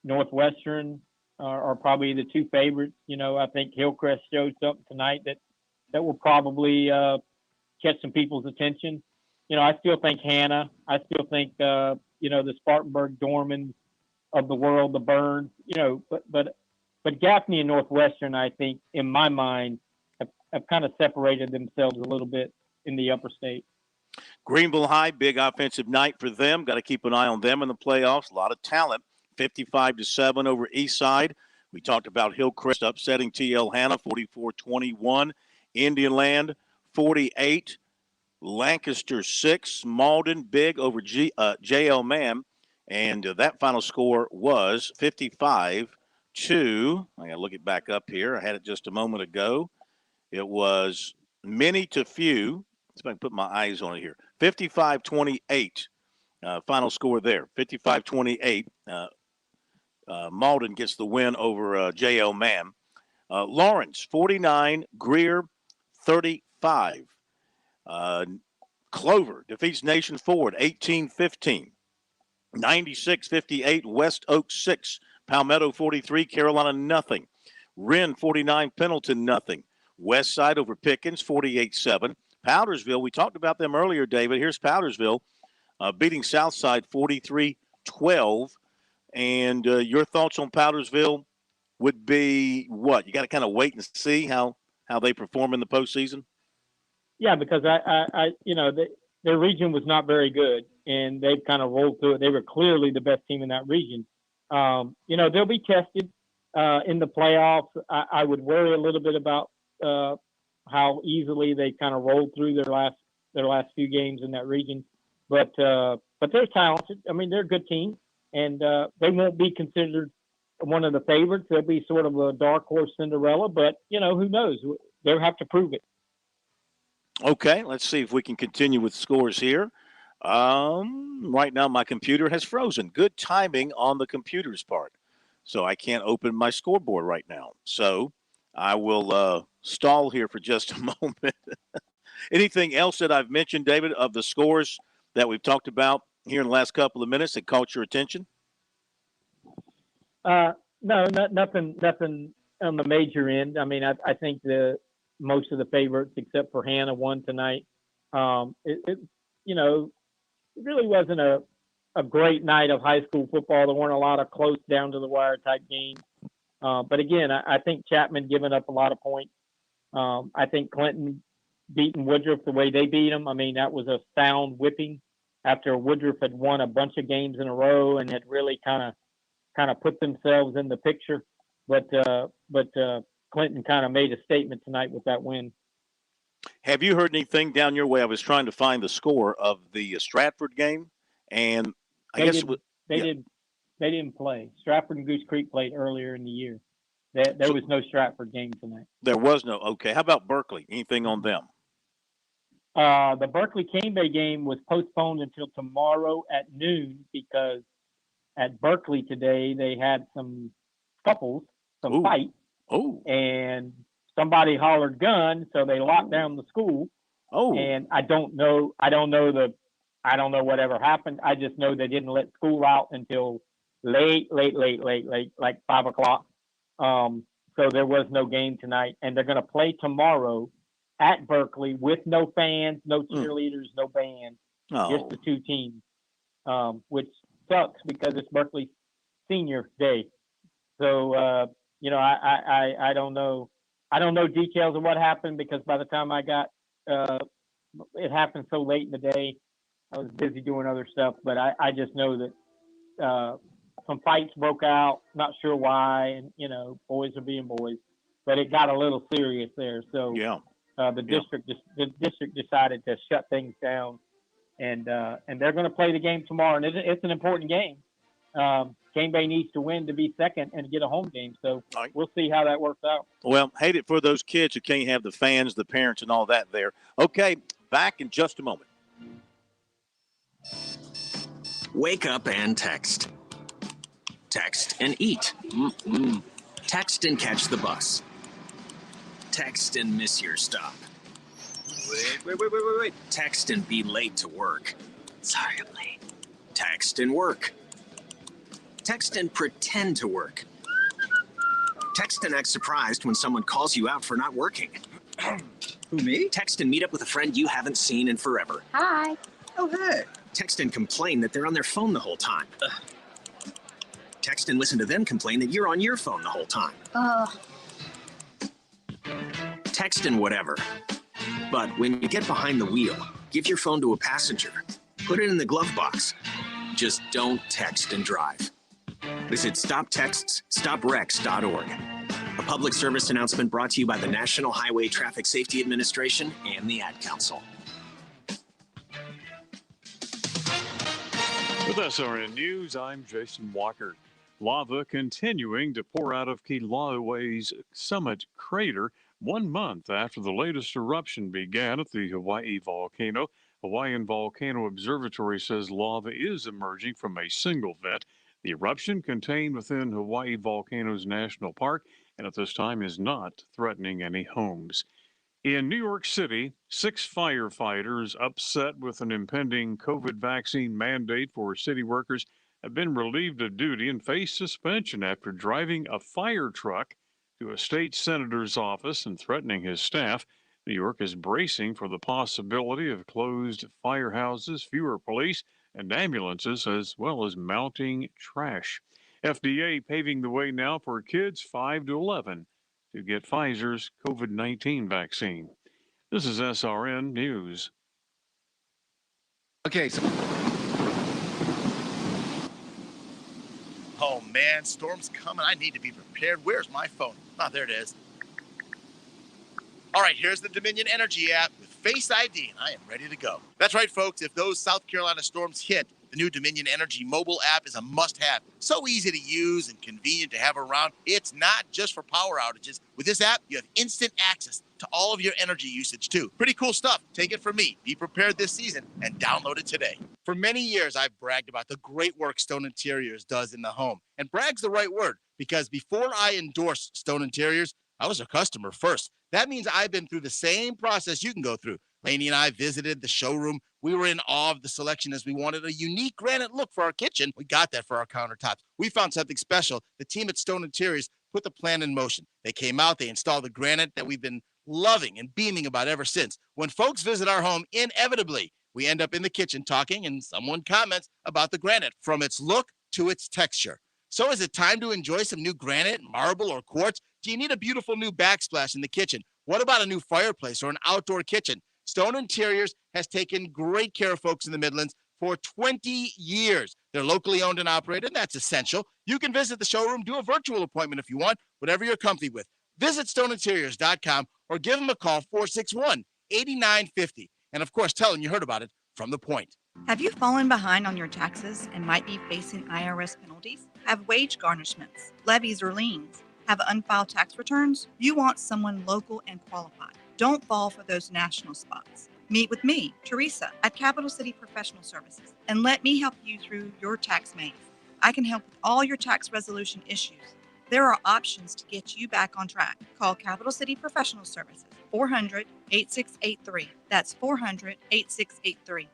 Northwestern are probably the two favorites. I think Hillcrest showed something tonight that will probably catch some people's attention. I still think Hannah. I still think, the Spartanburg Dormans of the world, the Burns, but Gaffney and Northwestern, I think, in my mind, have kind of separated themselves a little bit in the upper state. Greenville High, big offensive night for them. Got to keep an eye on them in the playoffs. A lot of talent. 55-7 over Eastside. We talked about Hillcrest upsetting TL Hannah, 44-21. Indianland, 48. Lancaster, 6. Malden, big over JL Mam. And that final score was 55-2. I got to look it back up here. I had it just a moment ago. It was many to few. Let's see if I can put my eyes on it here. 55-28. Final score there. 55-28. Malden gets the win over JL Mam. Lawrence, 49. Greer, 35. Clover defeats Nation Ford, 18-15. 96-58. West Oak, 6. Palmetto, 43. Carolina, nothing. Wren, 49. Pendleton, nothing. West Side over Pickens, 48-7. Powdersville, we talked about them earlier, David. Here's Powdersville beating Southside 43-12. And your thoughts on Powdersville would be what? You got to kind of wait and see how they perform in the postseason? Yeah, because their region was not very good, and they've kind of rolled through it. They were clearly the best team in that region. They'll be tested in the playoffs. I would worry a little bit about how easily they kind of rolled through their last few games in that region. But they're talented. I mean, they're a good team, and they won't be considered one of the favorites. They'll be sort of a dark horse Cinderella, but who knows? They'll have to prove it. Okay, let's see if we can continue with scores here. Right now, my computer has frozen. Good timing on the computer's part. So I can't open my scoreboard right now. So I will stall here for just a moment. Anything else that I've mentioned, David, of the scores that we've talked about here in the last couple of minutes that caught your attention? No, nothing on the major end. I mean, I think most of the favorites, except for Hannah, won tonight. It really wasn't a great night of high school football. There weren't a lot of close down to the wire type games. But again, I think Chapman giving up a lot of points. I think Clinton beating Woodruff the way they beat them. I mean, that was a sound whipping after Woodruff had won a bunch of games in a row and had really kind of put themselves in the picture. But Clinton kind of made a statement tonight with that win. Have you heard anything down your way? I was trying to find the score of the Stratford game, and they didn't play. Stratford and Goose Creek played earlier in the year. There was no Stratford game tonight. There was no. Okay. How about Berkeley? Anything on them? The Berkeley Cane Bay game was postponed until tomorrow at noon because at Berkeley today they had some couples, fights. Oh. And somebody hollered gun, so they locked down the school. Oh. And I don't know whatever happened. I just know they didn't let school out until late, like 5 o'clock. So there was no game tonight, and they're going to play tomorrow at Berkeley with no fans, no cheerleaders, no band, just Oh, the two teams, which sucks because it's Berkeley's senior day. So, you know, I don't know. I don't know details of what happened because by the time I got, it happened so late in the day. I was busy doing other stuff, but I just know that some fights broke out. Not sure why, and you know, boys are being boys, but it got a little serious there. So yeah. the district decided to shut things down, and they're going to play the game tomorrow, and it's an important game. Cane Bay needs to win to be second and get a home game. So we'll see how that works out. Well, hate it for those kids who can't have the fans, the parents, and all that there. Okay, back in just a moment. Wake up and text. Text and eat. Text and catch the bus. Text and miss your stop. Wait. Text and be late to work. Sorry, I'm late. Text and work. Text and pretend to work. Text and act surprised when someone calls you out for not working. Who, me? Text and meet up with a friend you haven't seen in forever. Hi. Oh, hey. Text and complain that they're on their phone the whole time. Text and listen to them complain that you're on your phone the whole time. Text and whatever. But when you get behind the wheel, give your phone to a passenger. Put it in the glove box. Just don't text and drive. Visit StopTextsStopWrecks.org. A public service announcement brought to you by the National Highway Traffic Safety Administration and the Ad Council. With SRN News, I'm Jason Walker. Lava continuing to pour out of Kilaue's summit crater 1 month after the latest eruption began at the Hawaii volcano. Hawaiian Volcano Observatory says lava is emerging from a single vent. The eruption contained within Hawaii Volcanoes National Park and at this time is not threatening any homes. In New York City, 6 firefighters upset with an impending COVID vaccine mandate for city workers have been relieved of duty and face suspension after driving a fire truck to a state senator's office and threatening his staff. New York is bracing for the possibility of closed firehouses, fewer police and ambulances, as well as mounting trash. FDA paving the way now for kids 5 to 11 to get Pfizer's COVID-19 vaccine. This is SRN News. Okay, so. Oh man, storm's coming. I need to be prepared. Where's my phone? Oh, there it is. All right, here's the Dominion Energy app with Face ID, and I am ready to go. That's right, folks. If those South Carolina storms hit, the new Dominion Energy mobile app is a must-have. So easy to use and convenient to have around. It's not just for power outages. With this app, you have instant access to all of your energy usage, too. Pretty cool stuff. Take it from me. Be prepared this season and download it today. For many years, I've bragged about the great work Stone Interiors does in the home. And brag's the right word, because before I endorsed Stone Interiors, I was a customer first. That means I've been through the same process you can go through. Lainey and I visited the showroom. We were in awe of the selection as we wanted a unique granite look for our kitchen. We got that for our countertops. We found something special. The team at Stone Interiors put the plan in motion. They came out, they installed the granite that we've been loving and beaming about ever since. When folks visit our home, inevitably, we end up in the kitchen talking and someone comments about the granite, from its look to its texture. So is it time to enjoy some new granite, marble, or quartz? Do you need a beautiful new backsplash in the kitchen? What about a new fireplace or an outdoor kitchen? Stone Interiors has taken great care of folks in the Midlands for 20 years. They're locally owned and operated, and that's essential. You can visit the showroom, do a virtual appointment if you want, whatever you're comfy with. Visit stoneinteriors.com or give them a call, 461-8950. And of course, tell them you heard about it from The Point. Have you fallen behind on your taxes and might be facing IRS penalties? Have wage garnishments, levies, or liens? Have unfiled tax returns? You want someone local and qualified. Don't fall for those national spots. Meet with me, Teresa, at Capital City Professional Services, and let me help you through your tax maze. I can help with all your tax resolution issues. There are options to get you back on track. Call Capital City Professional Services, 400-8683. That's 400-8683.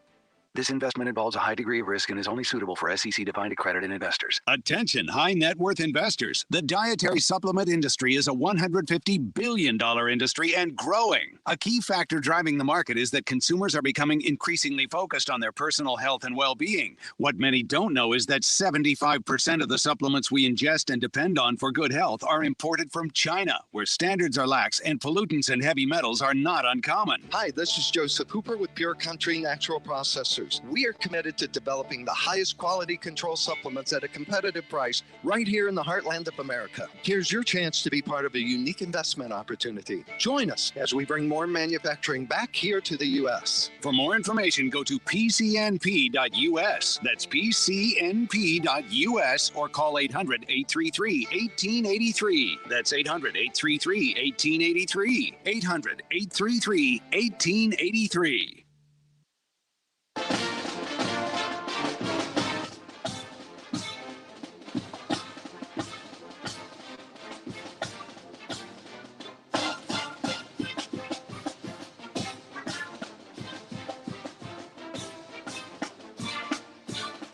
This investment involves a high degree of risk and is only suitable for SEC-defined accredited investors. Attention, high net worth investors. The dietary supplement industry is a $150 billion industry and growing. A key factor driving the market is that consumers are becoming increasingly focused on their personal health and well-being. What many don't know is that 75% of the supplements we ingest and depend on for good health are imported from China, where standards are lax and pollutants and heavy metals are not uncommon. Hi, this is Joseph Hooper with Pure Country Natural Processors. We are committed to developing the highest quality control supplements at a competitive price right here in the heartland of America. Here's your chance to be part of a unique investment opportunity. Join us as we bring more manufacturing back here to the U.S. For more information, go to pcnp.us. That's pcnp.us or call 800-833-1883. That's 800-833-1883. 800-833-1883.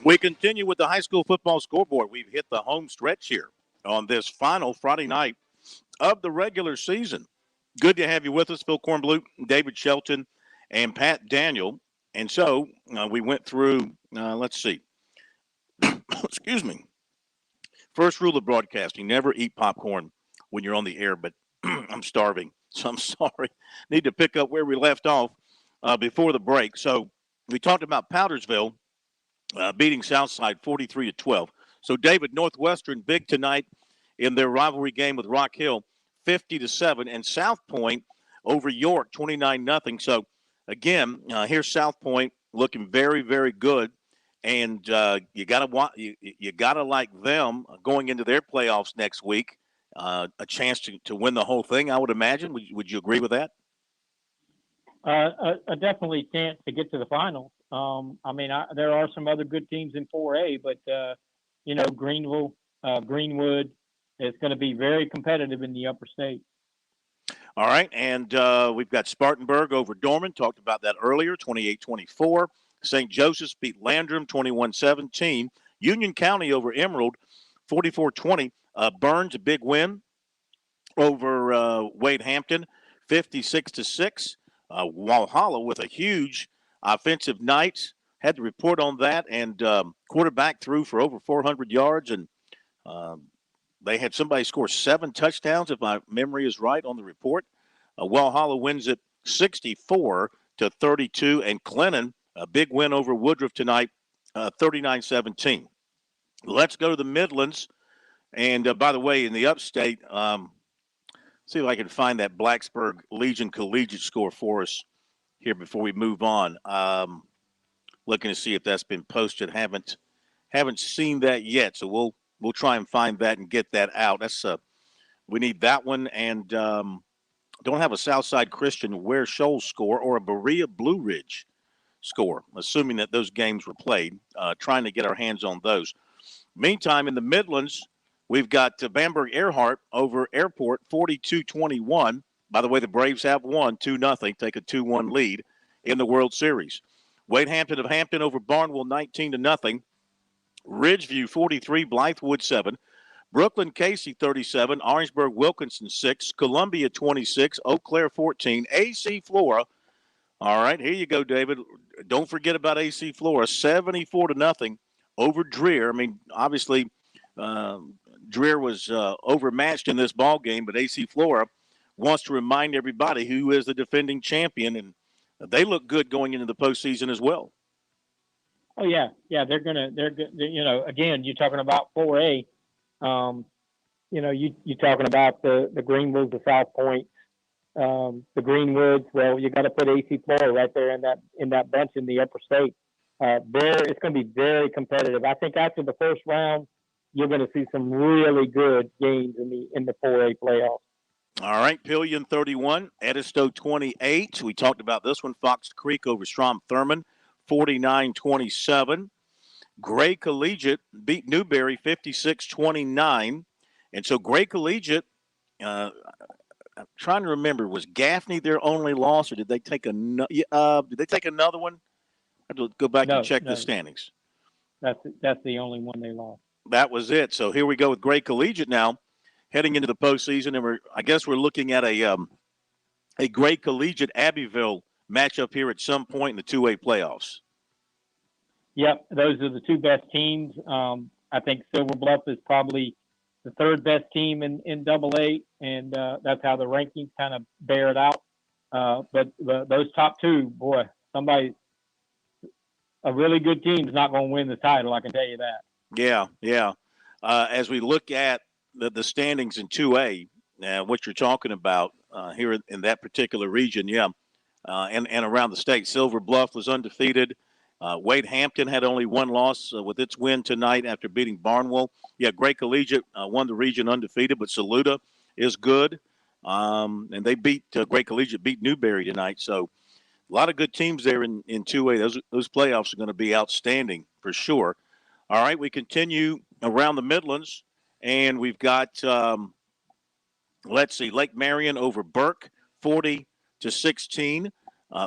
We continue with the high school football scoreboard. We've hit the home stretch here on this final Friday night of the regular season. Good to have you with us, Phil Kornblut, David Shelton, and Pat Daniel. And so we went through, let's see. Excuse me. First rule of broadcasting, never eat popcorn when you're on the air, but I'm starving, so I'm sorry. Need to pick up where we left off before the break. So we talked about Powdersville beating Southside 43-12. So, David, Northwestern big tonight in their rivalry game with Rock Hill, 50-7, and South Point over York, 29-0. So, again, here's South Point looking very, very good, and you gotta like them going into their playoffs next week. A chance to win the whole thing, I would imagine. Would you agree with that? A definitely chance to get to the finals. There are some other good teams in 4A, but Greenville, Greenwood is going to be very competitive in the upper state. All right, and we've got Spartanburg over Dorman. Talked about that earlier, 28-24. St. Joseph's beat Landrum, 21-17. Union County over Emerald, 44-20. Burns, a big win over Wade Hampton, 56-6. Walhalla with a huge offensive night. Had to report on that, and quarterback threw for over 400 yards, and they had somebody score 7 touchdowns, if my memory is right on the report. Walhalla wins it 64-32, and Clennon, a big win over Woodruff tonight, 39-17. Let's go to the Midlands, and by the way, in the upstate, see if I can find that Blacksburg Legion Collegiate score for us here before we move on. Looking to see if that's been posted. Haven't seen that yet, so we'll try and find that and get that out. We need that one, and don't have a Southside Christian Ware Shoals score or a Berea Blue Ridge score, assuming that those games were played. Trying to get our hands on those. Meantime, in the Midlands, we've got Bamberg Earhart over Airport, 42-21. By the way, the Braves have won 2-0, take a 2-1 lead in the World Series. Wade Hampton of Hampton over Barnwell, 19-0. Ridgeview, 43, Blythewood, 7. Brooklyn Casey, 37. Orangeburg Wilkinson, 6. Columbia, 26. Eau Claire, 14. AC Flora. All right, here you go, David. Don't forget about AC Flora, 74-0 over Dreer. I mean, obviously, Dreer was overmatched in this ball game, but AC Flora wants to remind everybody who is the defending champion, and they look good going into the postseason as well. Oh yeah, they're good. Again, you're talking about 4A. You're talking about the Greenwoods, the South Point, the Greenwoods. Well, you got to put AC Flora right there in that bunch in the upper state. It's going to be very competitive. I think after the first round, you're going to see some really good games in the 4A playoffs. All right, Pillion 31, Edisto 28. We talked about this one. Fox Creek over Strom Thurmond, 49-27. Gray Collegiate beat Newberry 56-29. And so Gray Collegiate, I'm trying to remember, was Gaffney their only loss, or did they take another one? have to go back No, and check no. the standings. That's the only one they lost. That was it. So here we go with Gray Collegiate now, heading into the postseason, and I guess we're looking at a Gray Collegiate Abbeville matchup here at some point in the 2A playoffs. Yep, those are the two best teams. I think Silver Bluff is probably the third best team in AA, and that's how the rankings kind of bear it out. But those top two, boy, a really good team is not going to win the title. I can tell you that. Yeah. As we look at the standings in 2A, what you're talking about here in that particular region, and around the state, Silver Bluff was undefeated. Wade Hampton had only one loss with its win tonight after beating Barnwell. Gray Collegiate won the region undefeated, but Saluda is good. And they Gray Collegiate beat Newberry tonight. So a lot of good teams there in 2A. Those playoffs are going to be outstanding for sure. All right, we continue around the Midlands, and we've got, Lake Marion over Burke, 40-16.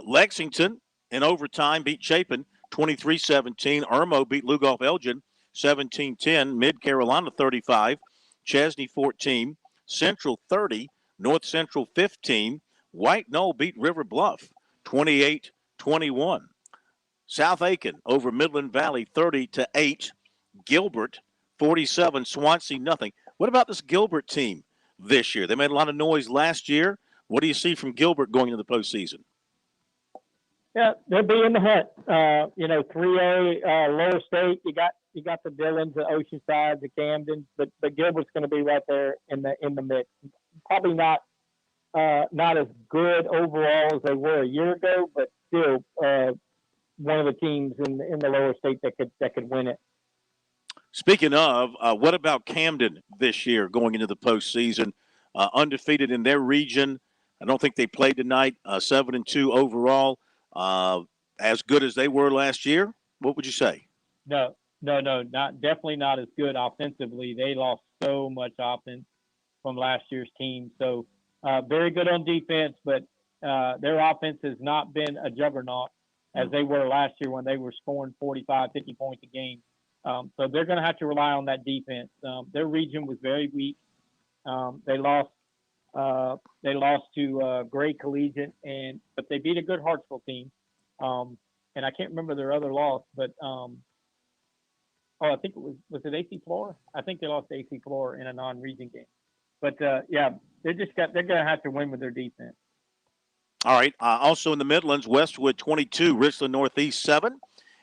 Lexington in overtime beat Chapin 23-17. Irmo beat Lugoff Elgin 17-10. Mid Carolina 35. Chesney 14. Central 30. North Central 15. White Knoll beat River Bluff 28-21. South Aiken over Midland Valley 30-8. Gilbert 47. Swansea nothing. What about this Gilbert team this year? They made a lot of noise last year. What do you see from Gilbert going into the postseason? Yeah, they'll be in the hunt. 3A, Lower State. You got the Dillons, the Oceanside, the Camdens, but Gilbert's going to be right there in the mix. Probably not as good overall as they were a year ago, but still one of the teams in the Lower State that could win it. Speaking of, what about Camden this year going into the postseason? Undefeated in their region. I don't think they played tonight. 7-2 overall. As good as they were last year. What would you say? No, definitely not as good offensively. They lost so much offense from last year's team. So very good on defense, but their offense has not been a juggernaut as they were last year when they were scoring 45, 50 points a game. So they're going to have to rely on that defense. Their region was very weak. They lost to Gray Collegiate, but they beat a good Hartsville team. And I can't remember their other loss, but I think it was it AC Flora? I think they lost to AC Flora in a non-region game. But they're going to have to win with their defense. All right. Also in the Midlands, Westwood 22, Richland Northeast 7,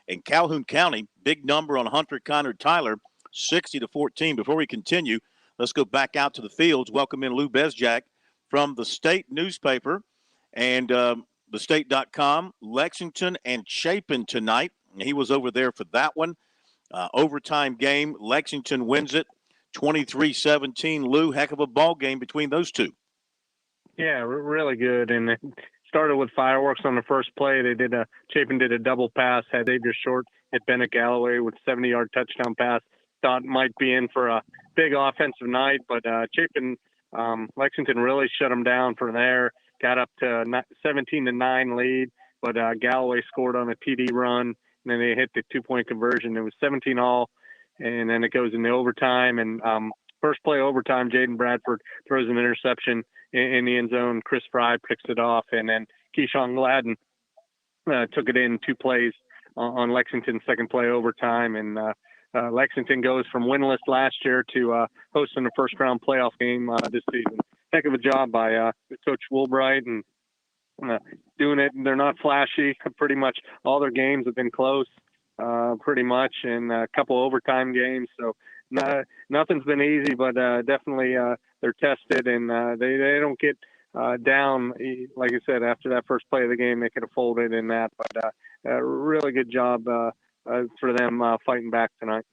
and Calhoun County, big number on Hunter Connor Tyler, 60-14. Before we continue, let's go back out to the fields. Welcome in Lou Bezjak from the State newspaper and thestate.com. Lexington and Chapin tonight. He was over there for that one. Overtime game. Lexington wins it 23-17. Lou, heck of a ball game between those two. Yeah, really good. And it started with fireworks on the first play. Chapin did a double pass, had Xavier Short at Bennett Galloway with 70-yard touchdown pass. Thought might be in for a big offensive night, but Lexington really shut them down from there. Got up to 17-9 lead, but Galloway scored on a TD run, and then they hit the 2-point conversion. It was 17-all, and then it goes into overtime. And first play overtime, Jaden Bradford throws an interception in the end zone. Chris Fry picks it off, and then Keyshawn Gladden took it in 2 plays on Lexington's second play overtime. And Lexington goes from winless last year to hosting a first-round playoff game this season. Heck of a job by Coach Woolbright and doing it. They're not flashy. Pretty much all their games have been close, pretty much, and a couple overtime games. So nothing's been easy, but definitely they're tested, and they don't get down. Like I said, after that first play of the game, they could have folded in that. But really good job for them fighting back tonight.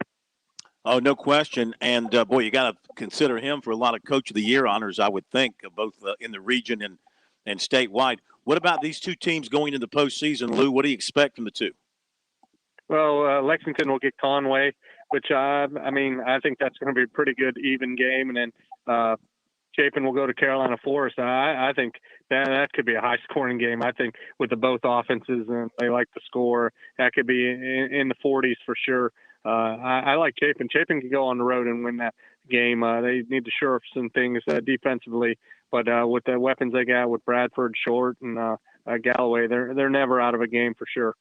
Oh, no question. And, boy, you got to consider him for a lot of Coach of the Year honors, I would think, both in the region and statewide. What about these two teams going into the postseason, Lou? What do you expect from the two? Well, Lexington will get Conway, which, I think that's going to be a pretty good even game. And then Chapin will go to Carolina Forest. I think that could be a high-scoring game. I think with the both offenses and they like to score, that could be in the 40s for sure. I like Chapin. Chapin can go on the road and win that game. They need to shore up some things defensively, but with the weapons they got with Bradford, Short, and Galloway, they're never out of a game for sure.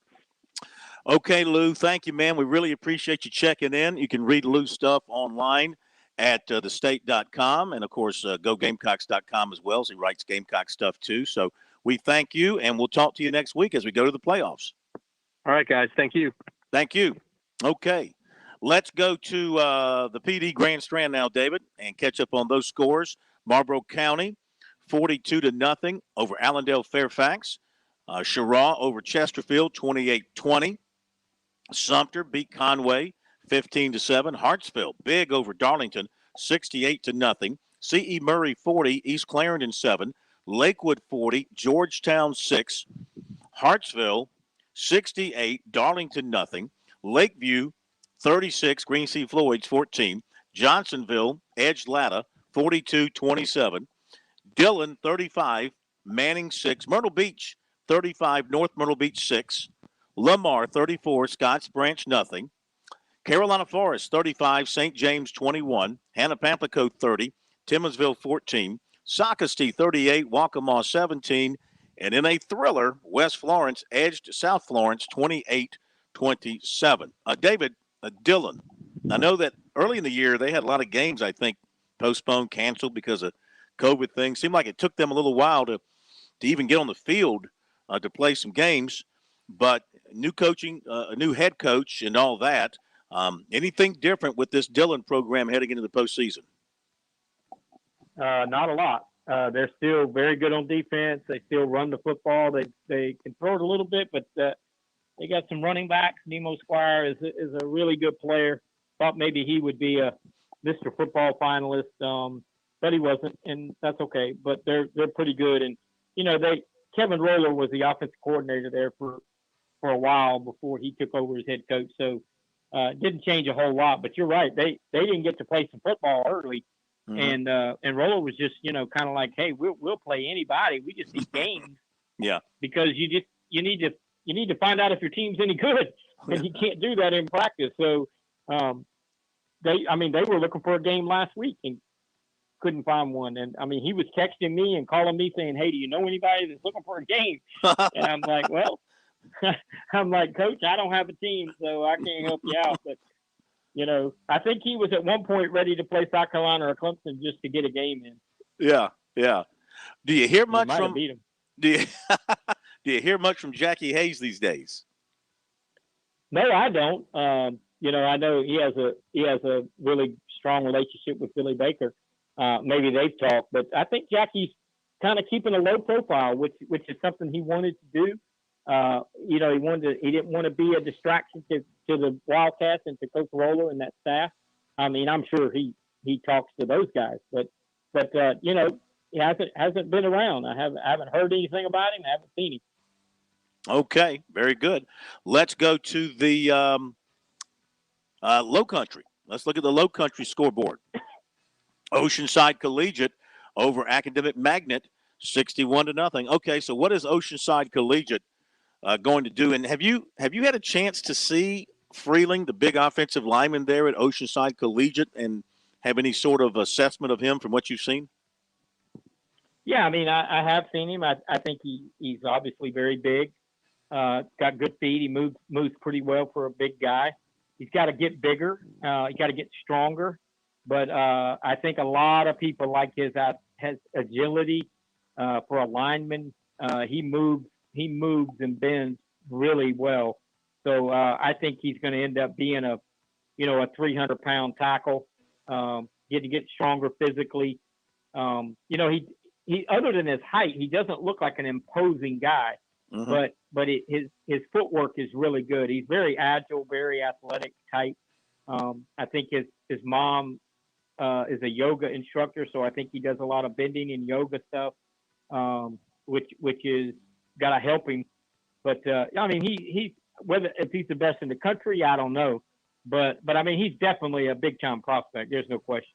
Okay, Lou, thank you, man. We really appreciate you checking in. You can read Lou's stuff online at thestate.com and, of course, gogamecocks.com as well. So he writes Gamecock stuff, too. So we thank you, and we'll talk to you next week as we go to the playoffs. All right, guys. Thank you. Thank you. Okay. Let's go to the PD Grand Strand now, David, and catch up on those scores. Marlboro County, 42-0 over Allendale Fairfax. Cheraw over Chesterfield, 28-20. Sumter beat Conway, 15-7. Hartsville, big over Darlington, 68-0. C.E. Murray, 40. East Clarendon, 7. Lakewood, 40. Georgetown, 6. Hartsville, 68. Darlington, nothing. Lakeview, 36. Green Sea Floyd's, 14. Johnsonville, Edge Latta, 42-27. Dillon, 35. Manning, 6. Myrtle Beach, 35. North Myrtle Beach, 6. Lamar, 34. Scotts Branch, nothing. Carolina Forest, 35. St. James, 21. Hannah Pamplico, 30. Timmonsville, 14. Socastee, 38. Waccamaw, 17. And in a thriller, West Florence edged South Florence, 28-27. David, Dillon, I know that early in the year they had a lot of games, I think, postponed, canceled because of COVID things. Seemed like it took them a little while to even get on the field to play some games. But new coaching, a new head coach and all that. Anything different with this Dillon program heading into the postseason? Not a lot. They're still very good on defense. They still run the football. They can throw it a little bit, but they got some running backs. Nemo Squire is a really good player. Thought maybe he would be a Mr. Football finalist, but he wasn't, and that's okay. But they're pretty good. And Kevin Roller was the offensive coordinator there for a while before he took over as head coach. So it didn't change a whole lot. But you're right. They didn't get to play some football early. Mm-hmm. And Roller was just, kind of like, hey, we'll play anybody. We just need games. Yeah. Because you need to find out if your team's any good, and you can't do that in practice. So they were looking for a game last week and couldn't find one. And he was texting me and calling me saying, hey, do you know anybody that's looking for a game? And I'm like, well, Coach, I don't have a team, so I can't help you out. But I think he was at one point ready to play South Carolina or Clemson just to get a game in. Yeah. Do you hear much from? Beat him. Do you hear much from Jackie Hayes these days? No, I don't. I know he has a really strong relationship with Billy Baker. Maybe they've talked, but I think Jackie's kind of keeping a low profile, which is something he wanted to do. He didn't want to be a distraction to the Wildcats and to Coach Roller and that staff. I'm sure he talks to those guys, but he hasn't been around. I haven't heard anything about him. I haven't seen him. Okay, very good. Let's go to the Low Country. Let's look at the Low Country scoreboard. Oceanside Collegiate over Academic Magnet, 61-0. Okay, so what is Oceanside Collegiate going to do? And have you had a chance to see Freeling, the big offensive lineman there at Oceanside Collegiate, and have any sort of assessment of him from what you've seen? Yeah, I have seen him. I think he's obviously very big. Got good feet. He moves pretty well for a big guy. He's got to get bigger. He's got to get stronger. But I think a lot of people like his agility for a lineman. He moves and bends really well. So I think he's going to end up being a 300-pound tackle. Get stronger physically. He other than his height, he doesn't look like an imposing guy. Mm-hmm. But his footwork is really good. He's very agile, very athletic type. I think his mom is a yoga instructor, so I think he does a lot of bending and yoga stuff, which is gotta help him. But he's if he's the best in the country, I don't know. But he's definitely a big time prospect. There's no question.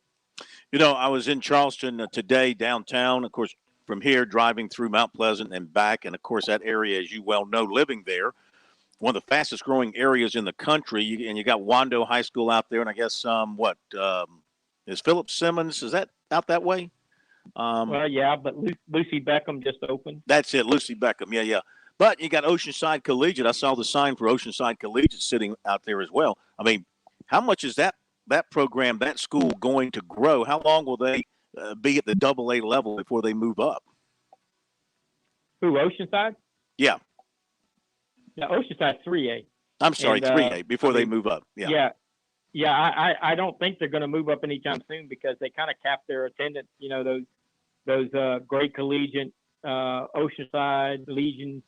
You know, I was in Charleston today downtown, of course, from here driving through Mount Pleasant and back. And, of course, that area, as you well know, living there, one of the fastest growing areas in the country. And you got Wando High School out there. And I guess, is Philip Simmons, is that out that way? Well, yeah, but Lucy Beckham just opened. That's it, Lucy Beckham. Yeah. But you got Oceanside Collegiate. I saw the sign for Oceanside Collegiate sitting out there as well. I mean, how much is that program, that school going to grow? How long will they be at the AA level before they move up? Who, Oceanside? Yeah. Yeah, Oceanside's 3A. I'm sorry, 3A, before they move up. Yeah. Yeah, I don't think they're going to move up anytime soon because they kind of cap their attendance. You know, those Great Collegiate, Oceanside, Legion,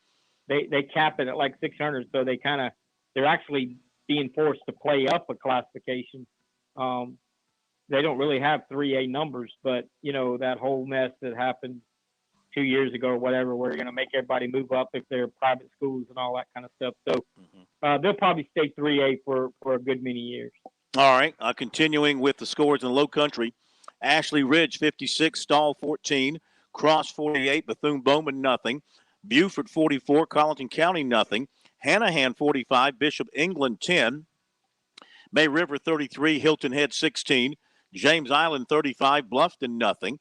they cap it at like 600. So they're actually being forced to play up a classification. They don't really have 3A numbers, but you know, that whole mess that happened 2 years ago or whatever, where you're going to make everybody move up if they're private schools and all that kind of stuff. So they'll probably stay 3A for a good many years. All right. Continuing with the scores in the Low Country, Ashley Ridge 56, Stall 14, Cross 48, Bethune-Bowman nothing, Buford 44, Colleton County nothing, Hanahan 45, Bishop England 10, May River 33, Hilton Head 16, James Island 35, Bluffton nothing,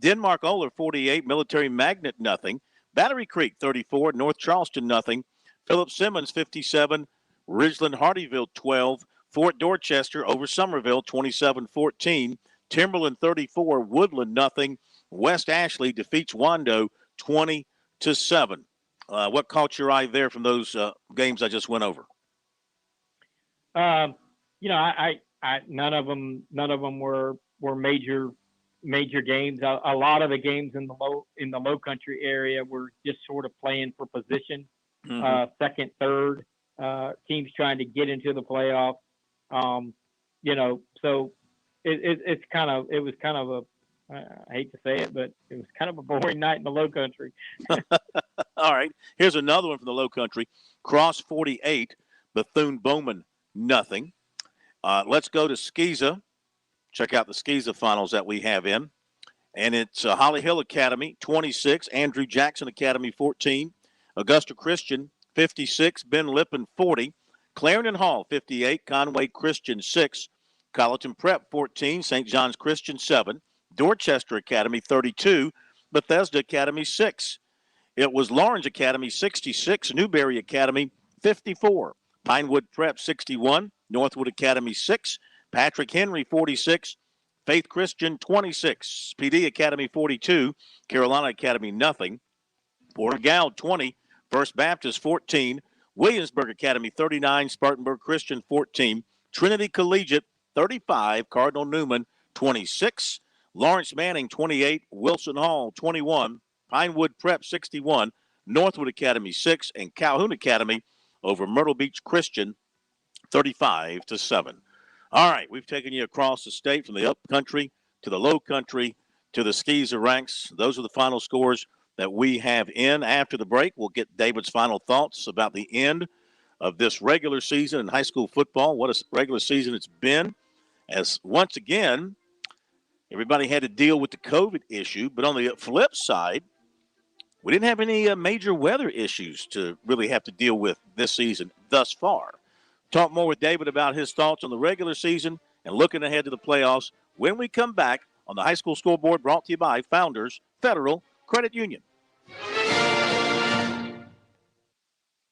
Denmark Oler 48, Military Magnet nothing, Battery Creek 34, North Charleston nothing, Philip Simmons 57, Ridgeland Hardyville 12, Fort Dorchester over Somerville 27-14, Timberland 34, Woodland nothing, West Ashley defeats Wando 20-7. What caught your eye there from those games I just went over? You know, I none of them were major games. A lot of the games in the Low Country area were just sort of playing for position, second, third, teams trying to get into the playoffs. You know, so it was kind of a, I hate to say it, but it was kind of a boring night in the Low Country. All right, here's another one from the Low Country. Cross 48, Bethune-Bowman nothing. Let's go to Skeeza. Check out the Skeeza finals that we have in. And it's Holly Hill Academy, 26. Andrew Jackson Academy, 14. Augusta Christian, 56. Ben Lippen, 40. Clarendon Hall, 58. Conway Christian, 6. Colleton Prep, 14. St. John's Christian, 7. Dorchester Academy, 32. Bethesda Academy, 6. It was Lawrence Academy, 66. Newberry Academy, 54. Pinewood Prep, 61. Northwood Academy, 6. Patrick Henry, 46. Faith Christian, 26. PD Academy, 42. Carolina Academy, nothing. Porter-Gaud, 20. First Baptist, 14. Williamsburg Academy, 39. Spartanburg Christian, 14. Trinity Collegiate, 35. Cardinal Newman, 26. Lawrence Manning, 28. Wilson Hall, 21. Pinewood Prep, 61. Northwood Academy, 6. And Calhoun Academy over Myrtle Beach Christian, 35-7. All right, we've taken you across the state from the up country to the low country to the Skeeza ranks. Those are the final scores that we have in. After the break, we'll get David's final thoughts about the end of this regular season in high school football. What a regular season it's been, as once again, everybody had to deal with the COVID issue. But on the flip side, we didn't have any major weather issues to really have to deal with this season thus far. Talk more with David about his thoughts on the regular season and looking ahead to the playoffs when we come back on the High School Scoreboard, brought to you by Founders Federal Credit Union.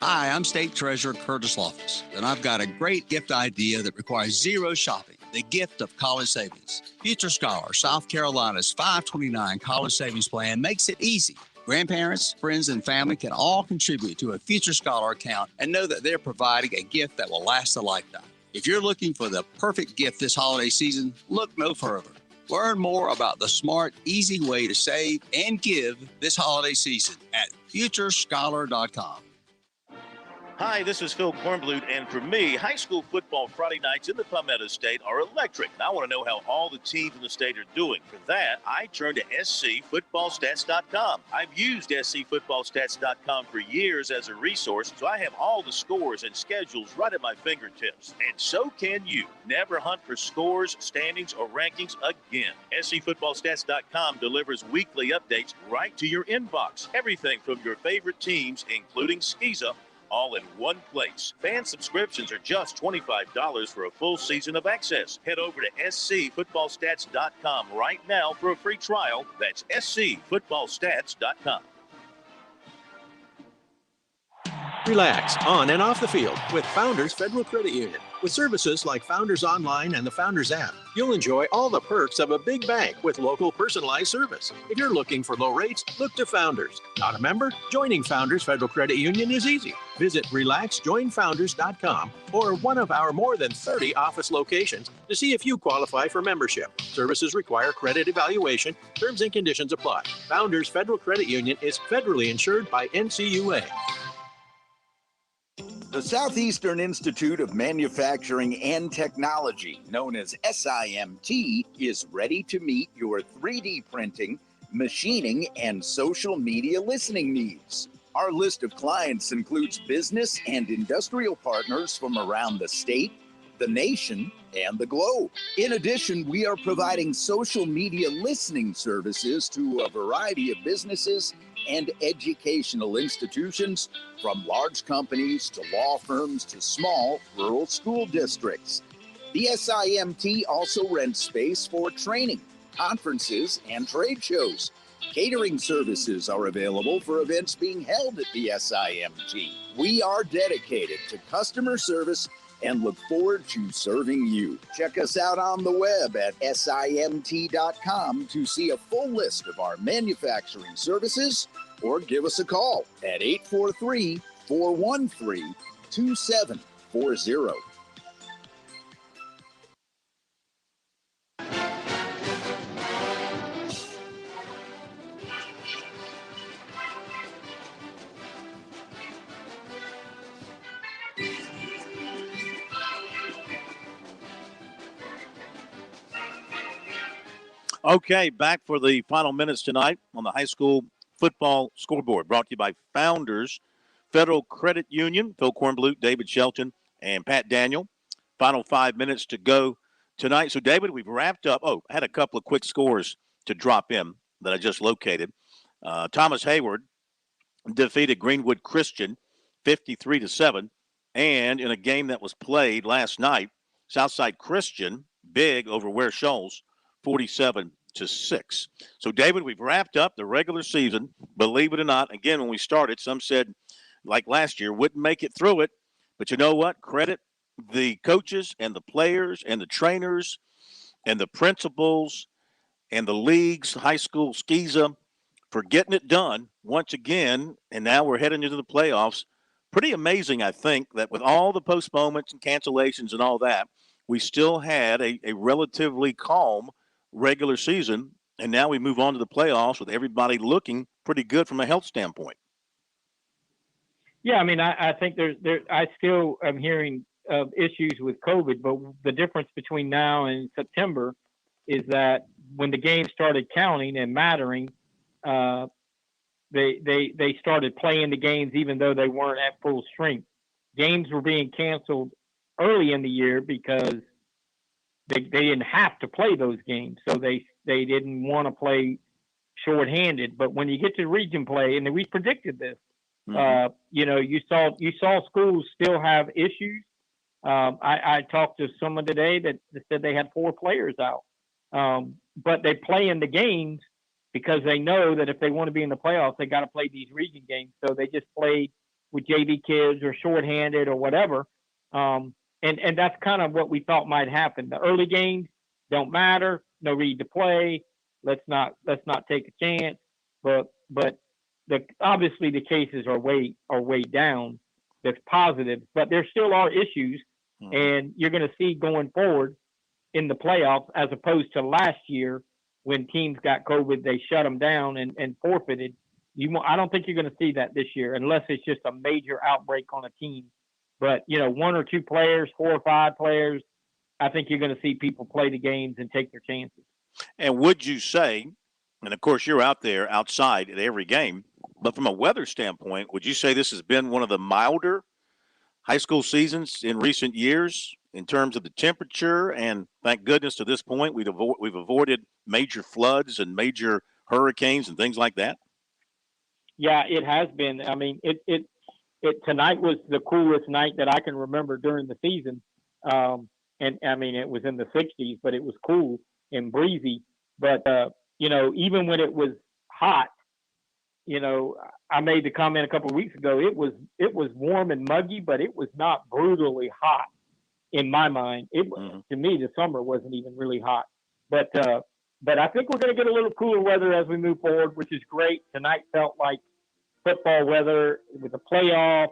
Hi, I'm State Treasurer Curtis Loftus, and I've got a great gift idea that requires zero shopping, the gift of college savings. Future Scholar, South Carolina's 529 college savings plan makes it easy. Grandparents, friends, and family can all contribute to a Future Scholar account and know that they're providing a gift that will last a lifetime. If you're looking for the perfect gift this holiday season, look no further. Learn more about the smart, easy way to save and give this holiday season at futurescholar.com. Hi, this is Phil Kornblut, and for me, high school football Friday nights in the Palmetto State are electric. And I want to know how all the teams in the state are doing. For that, I turn to scfootballstats.com. I've used scfootballstats.com for years as a resource, so I have all the scores and schedules right at my fingertips. And so can you. Never hunt for scores, standings, or rankings again. scfootballstats.com delivers weekly updates right to your inbox. Everything from your favorite teams, including Skeeza, all in one place. Fan subscriptions are just $25 for a full season of access. Head over to scfootballstats.com right now for a free trial. That's scfootballstats.com. Relax on and off the field with Founders Federal Credit Union. With services like Founders Online and the Founders app, you'll enjoy all the perks of a big bank with local personalized service. If you're looking for low rates, look to Founders. Not a member? Joining Founders Federal Credit Union is easy. Visit relaxjoinfounders.com or one of our more than 30 office locations to see if you qualify for membership. Services require credit evaluation. Terms and conditions apply. Founders Federal Credit Union is federally insured by NCUA. The Southeastern Institute of Manufacturing and Technology, known as SIMT, is ready to meet your 3D printing, machining, and social media listening needs. Our list of clients includes business and industrial partners from around the state, the nation, and the globe. In addition, we are providing social media listening services to a variety of businesses and educational institutions, from large companies to law firms to small rural school districts. The SIMT also rents space for training, conferences, and trade shows. Catering services are available for events being held at the SIMT. We are dedicated to customer service and look forward to serving you. Check us out on the web at simt.com to see a full list of our manufacturing services, or give us a call at 843-413-2740. Okay, back for the final minutes tonight on the high school football scoreboard, brought to you by Founders Federal Credit Union. Phil Kornblut, David Shelton, and Pat Daniel. Final 5 minutes to go tonight. So, David, we've wrapped up. I had a couple of quick scores to drop in that I just located. Thomas Hayward defeated Greenwood Christian 53-7. And in a game that was played last night, Southside Christian, big over Ware Shoals, 47-6. So, David, we've wrapped up the regular season. Believe it or not, again, when we started, some said, like last year, wouldn't make it through it. But you know what? Credit the coaches and the players and the trainers and the principals and the leagues, high school Skeeza, for getting it done once again. And now we're heading into the playoffs. Pretty amazing, I think, that with all the postponements and cancellations and all that, we still had a relatively calm regular season, and now we move on to the playoffs with everybody looking pretty good from a health standpoint. Yeah, I mean, I think I still am hearing of issues with COVID, but the difference between now and September is that when the games started counting and mattering, they started playing the games even though they weren't at full strength. Games were being canceled early in the year because they didn't have to play those games, so they didn't want to play shorthanded. But when you get to region play, and we predicted this, you saw schools still have issues. I talked to someone today that said they had 4 players out, but they play in the games because they know that if they want to be in the playoffs, they got to play these region games. So they just played with JV kids or shorthanded or whatever. And that's kind of what we thought might happen. The early games don't matter. No need to play. Let's not take a chance. But obviously the cases are way down. That's positive, but there still are issues, and you're going to see going forward in the playoffs as opposed to last year when teams got COVID, they shut them down and forfeited. I don't think you're going to see that this year unless it's just a major outbreak on a team. But, one or two players, 4 or 5 players, I think you're going to see people play the games and take their chances. And would you say, and of course you're out there outside at every game, but from a weather standpoint, would you say this has been one of the milder high school seasons in recent years in terms of the temperature? And thank goodness to this point, we've avoided major floods and major hurricanes and things like that. Yeah, it has been. I mean, it tonight was the coolest night that I can remember during the season. And I mean, it was in the 60s, but it was cool and breezy. But, even when it was hot, I made the comment a couple of weeks ago, it was warm and muggy, but it was not brutally hot in my mind. To me, the summer wasn't even really hot, but I think we're going to get a little cooler weather as we move forward, which is great. Tonight felt like football weather with a playoff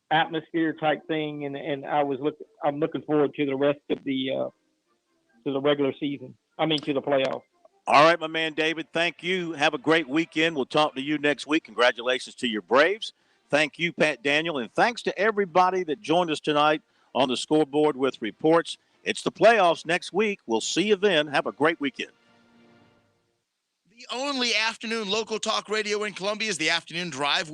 atmosphere type thing. And I'm looking forward to the rest of to the regular season. To the playoffs. All right, my man, David, thank you. Have a great weekend. We'll talk to you next week. Congratulations to your Braves. Thank you, Pat Daniel. And thanks to everybody that joined us tonight on the Scoreboard with reports. It's the playoffs next week. We'll see you then. Have a great weekend. The only afternoon local talk radio in Columbia is the Afternoon Drive.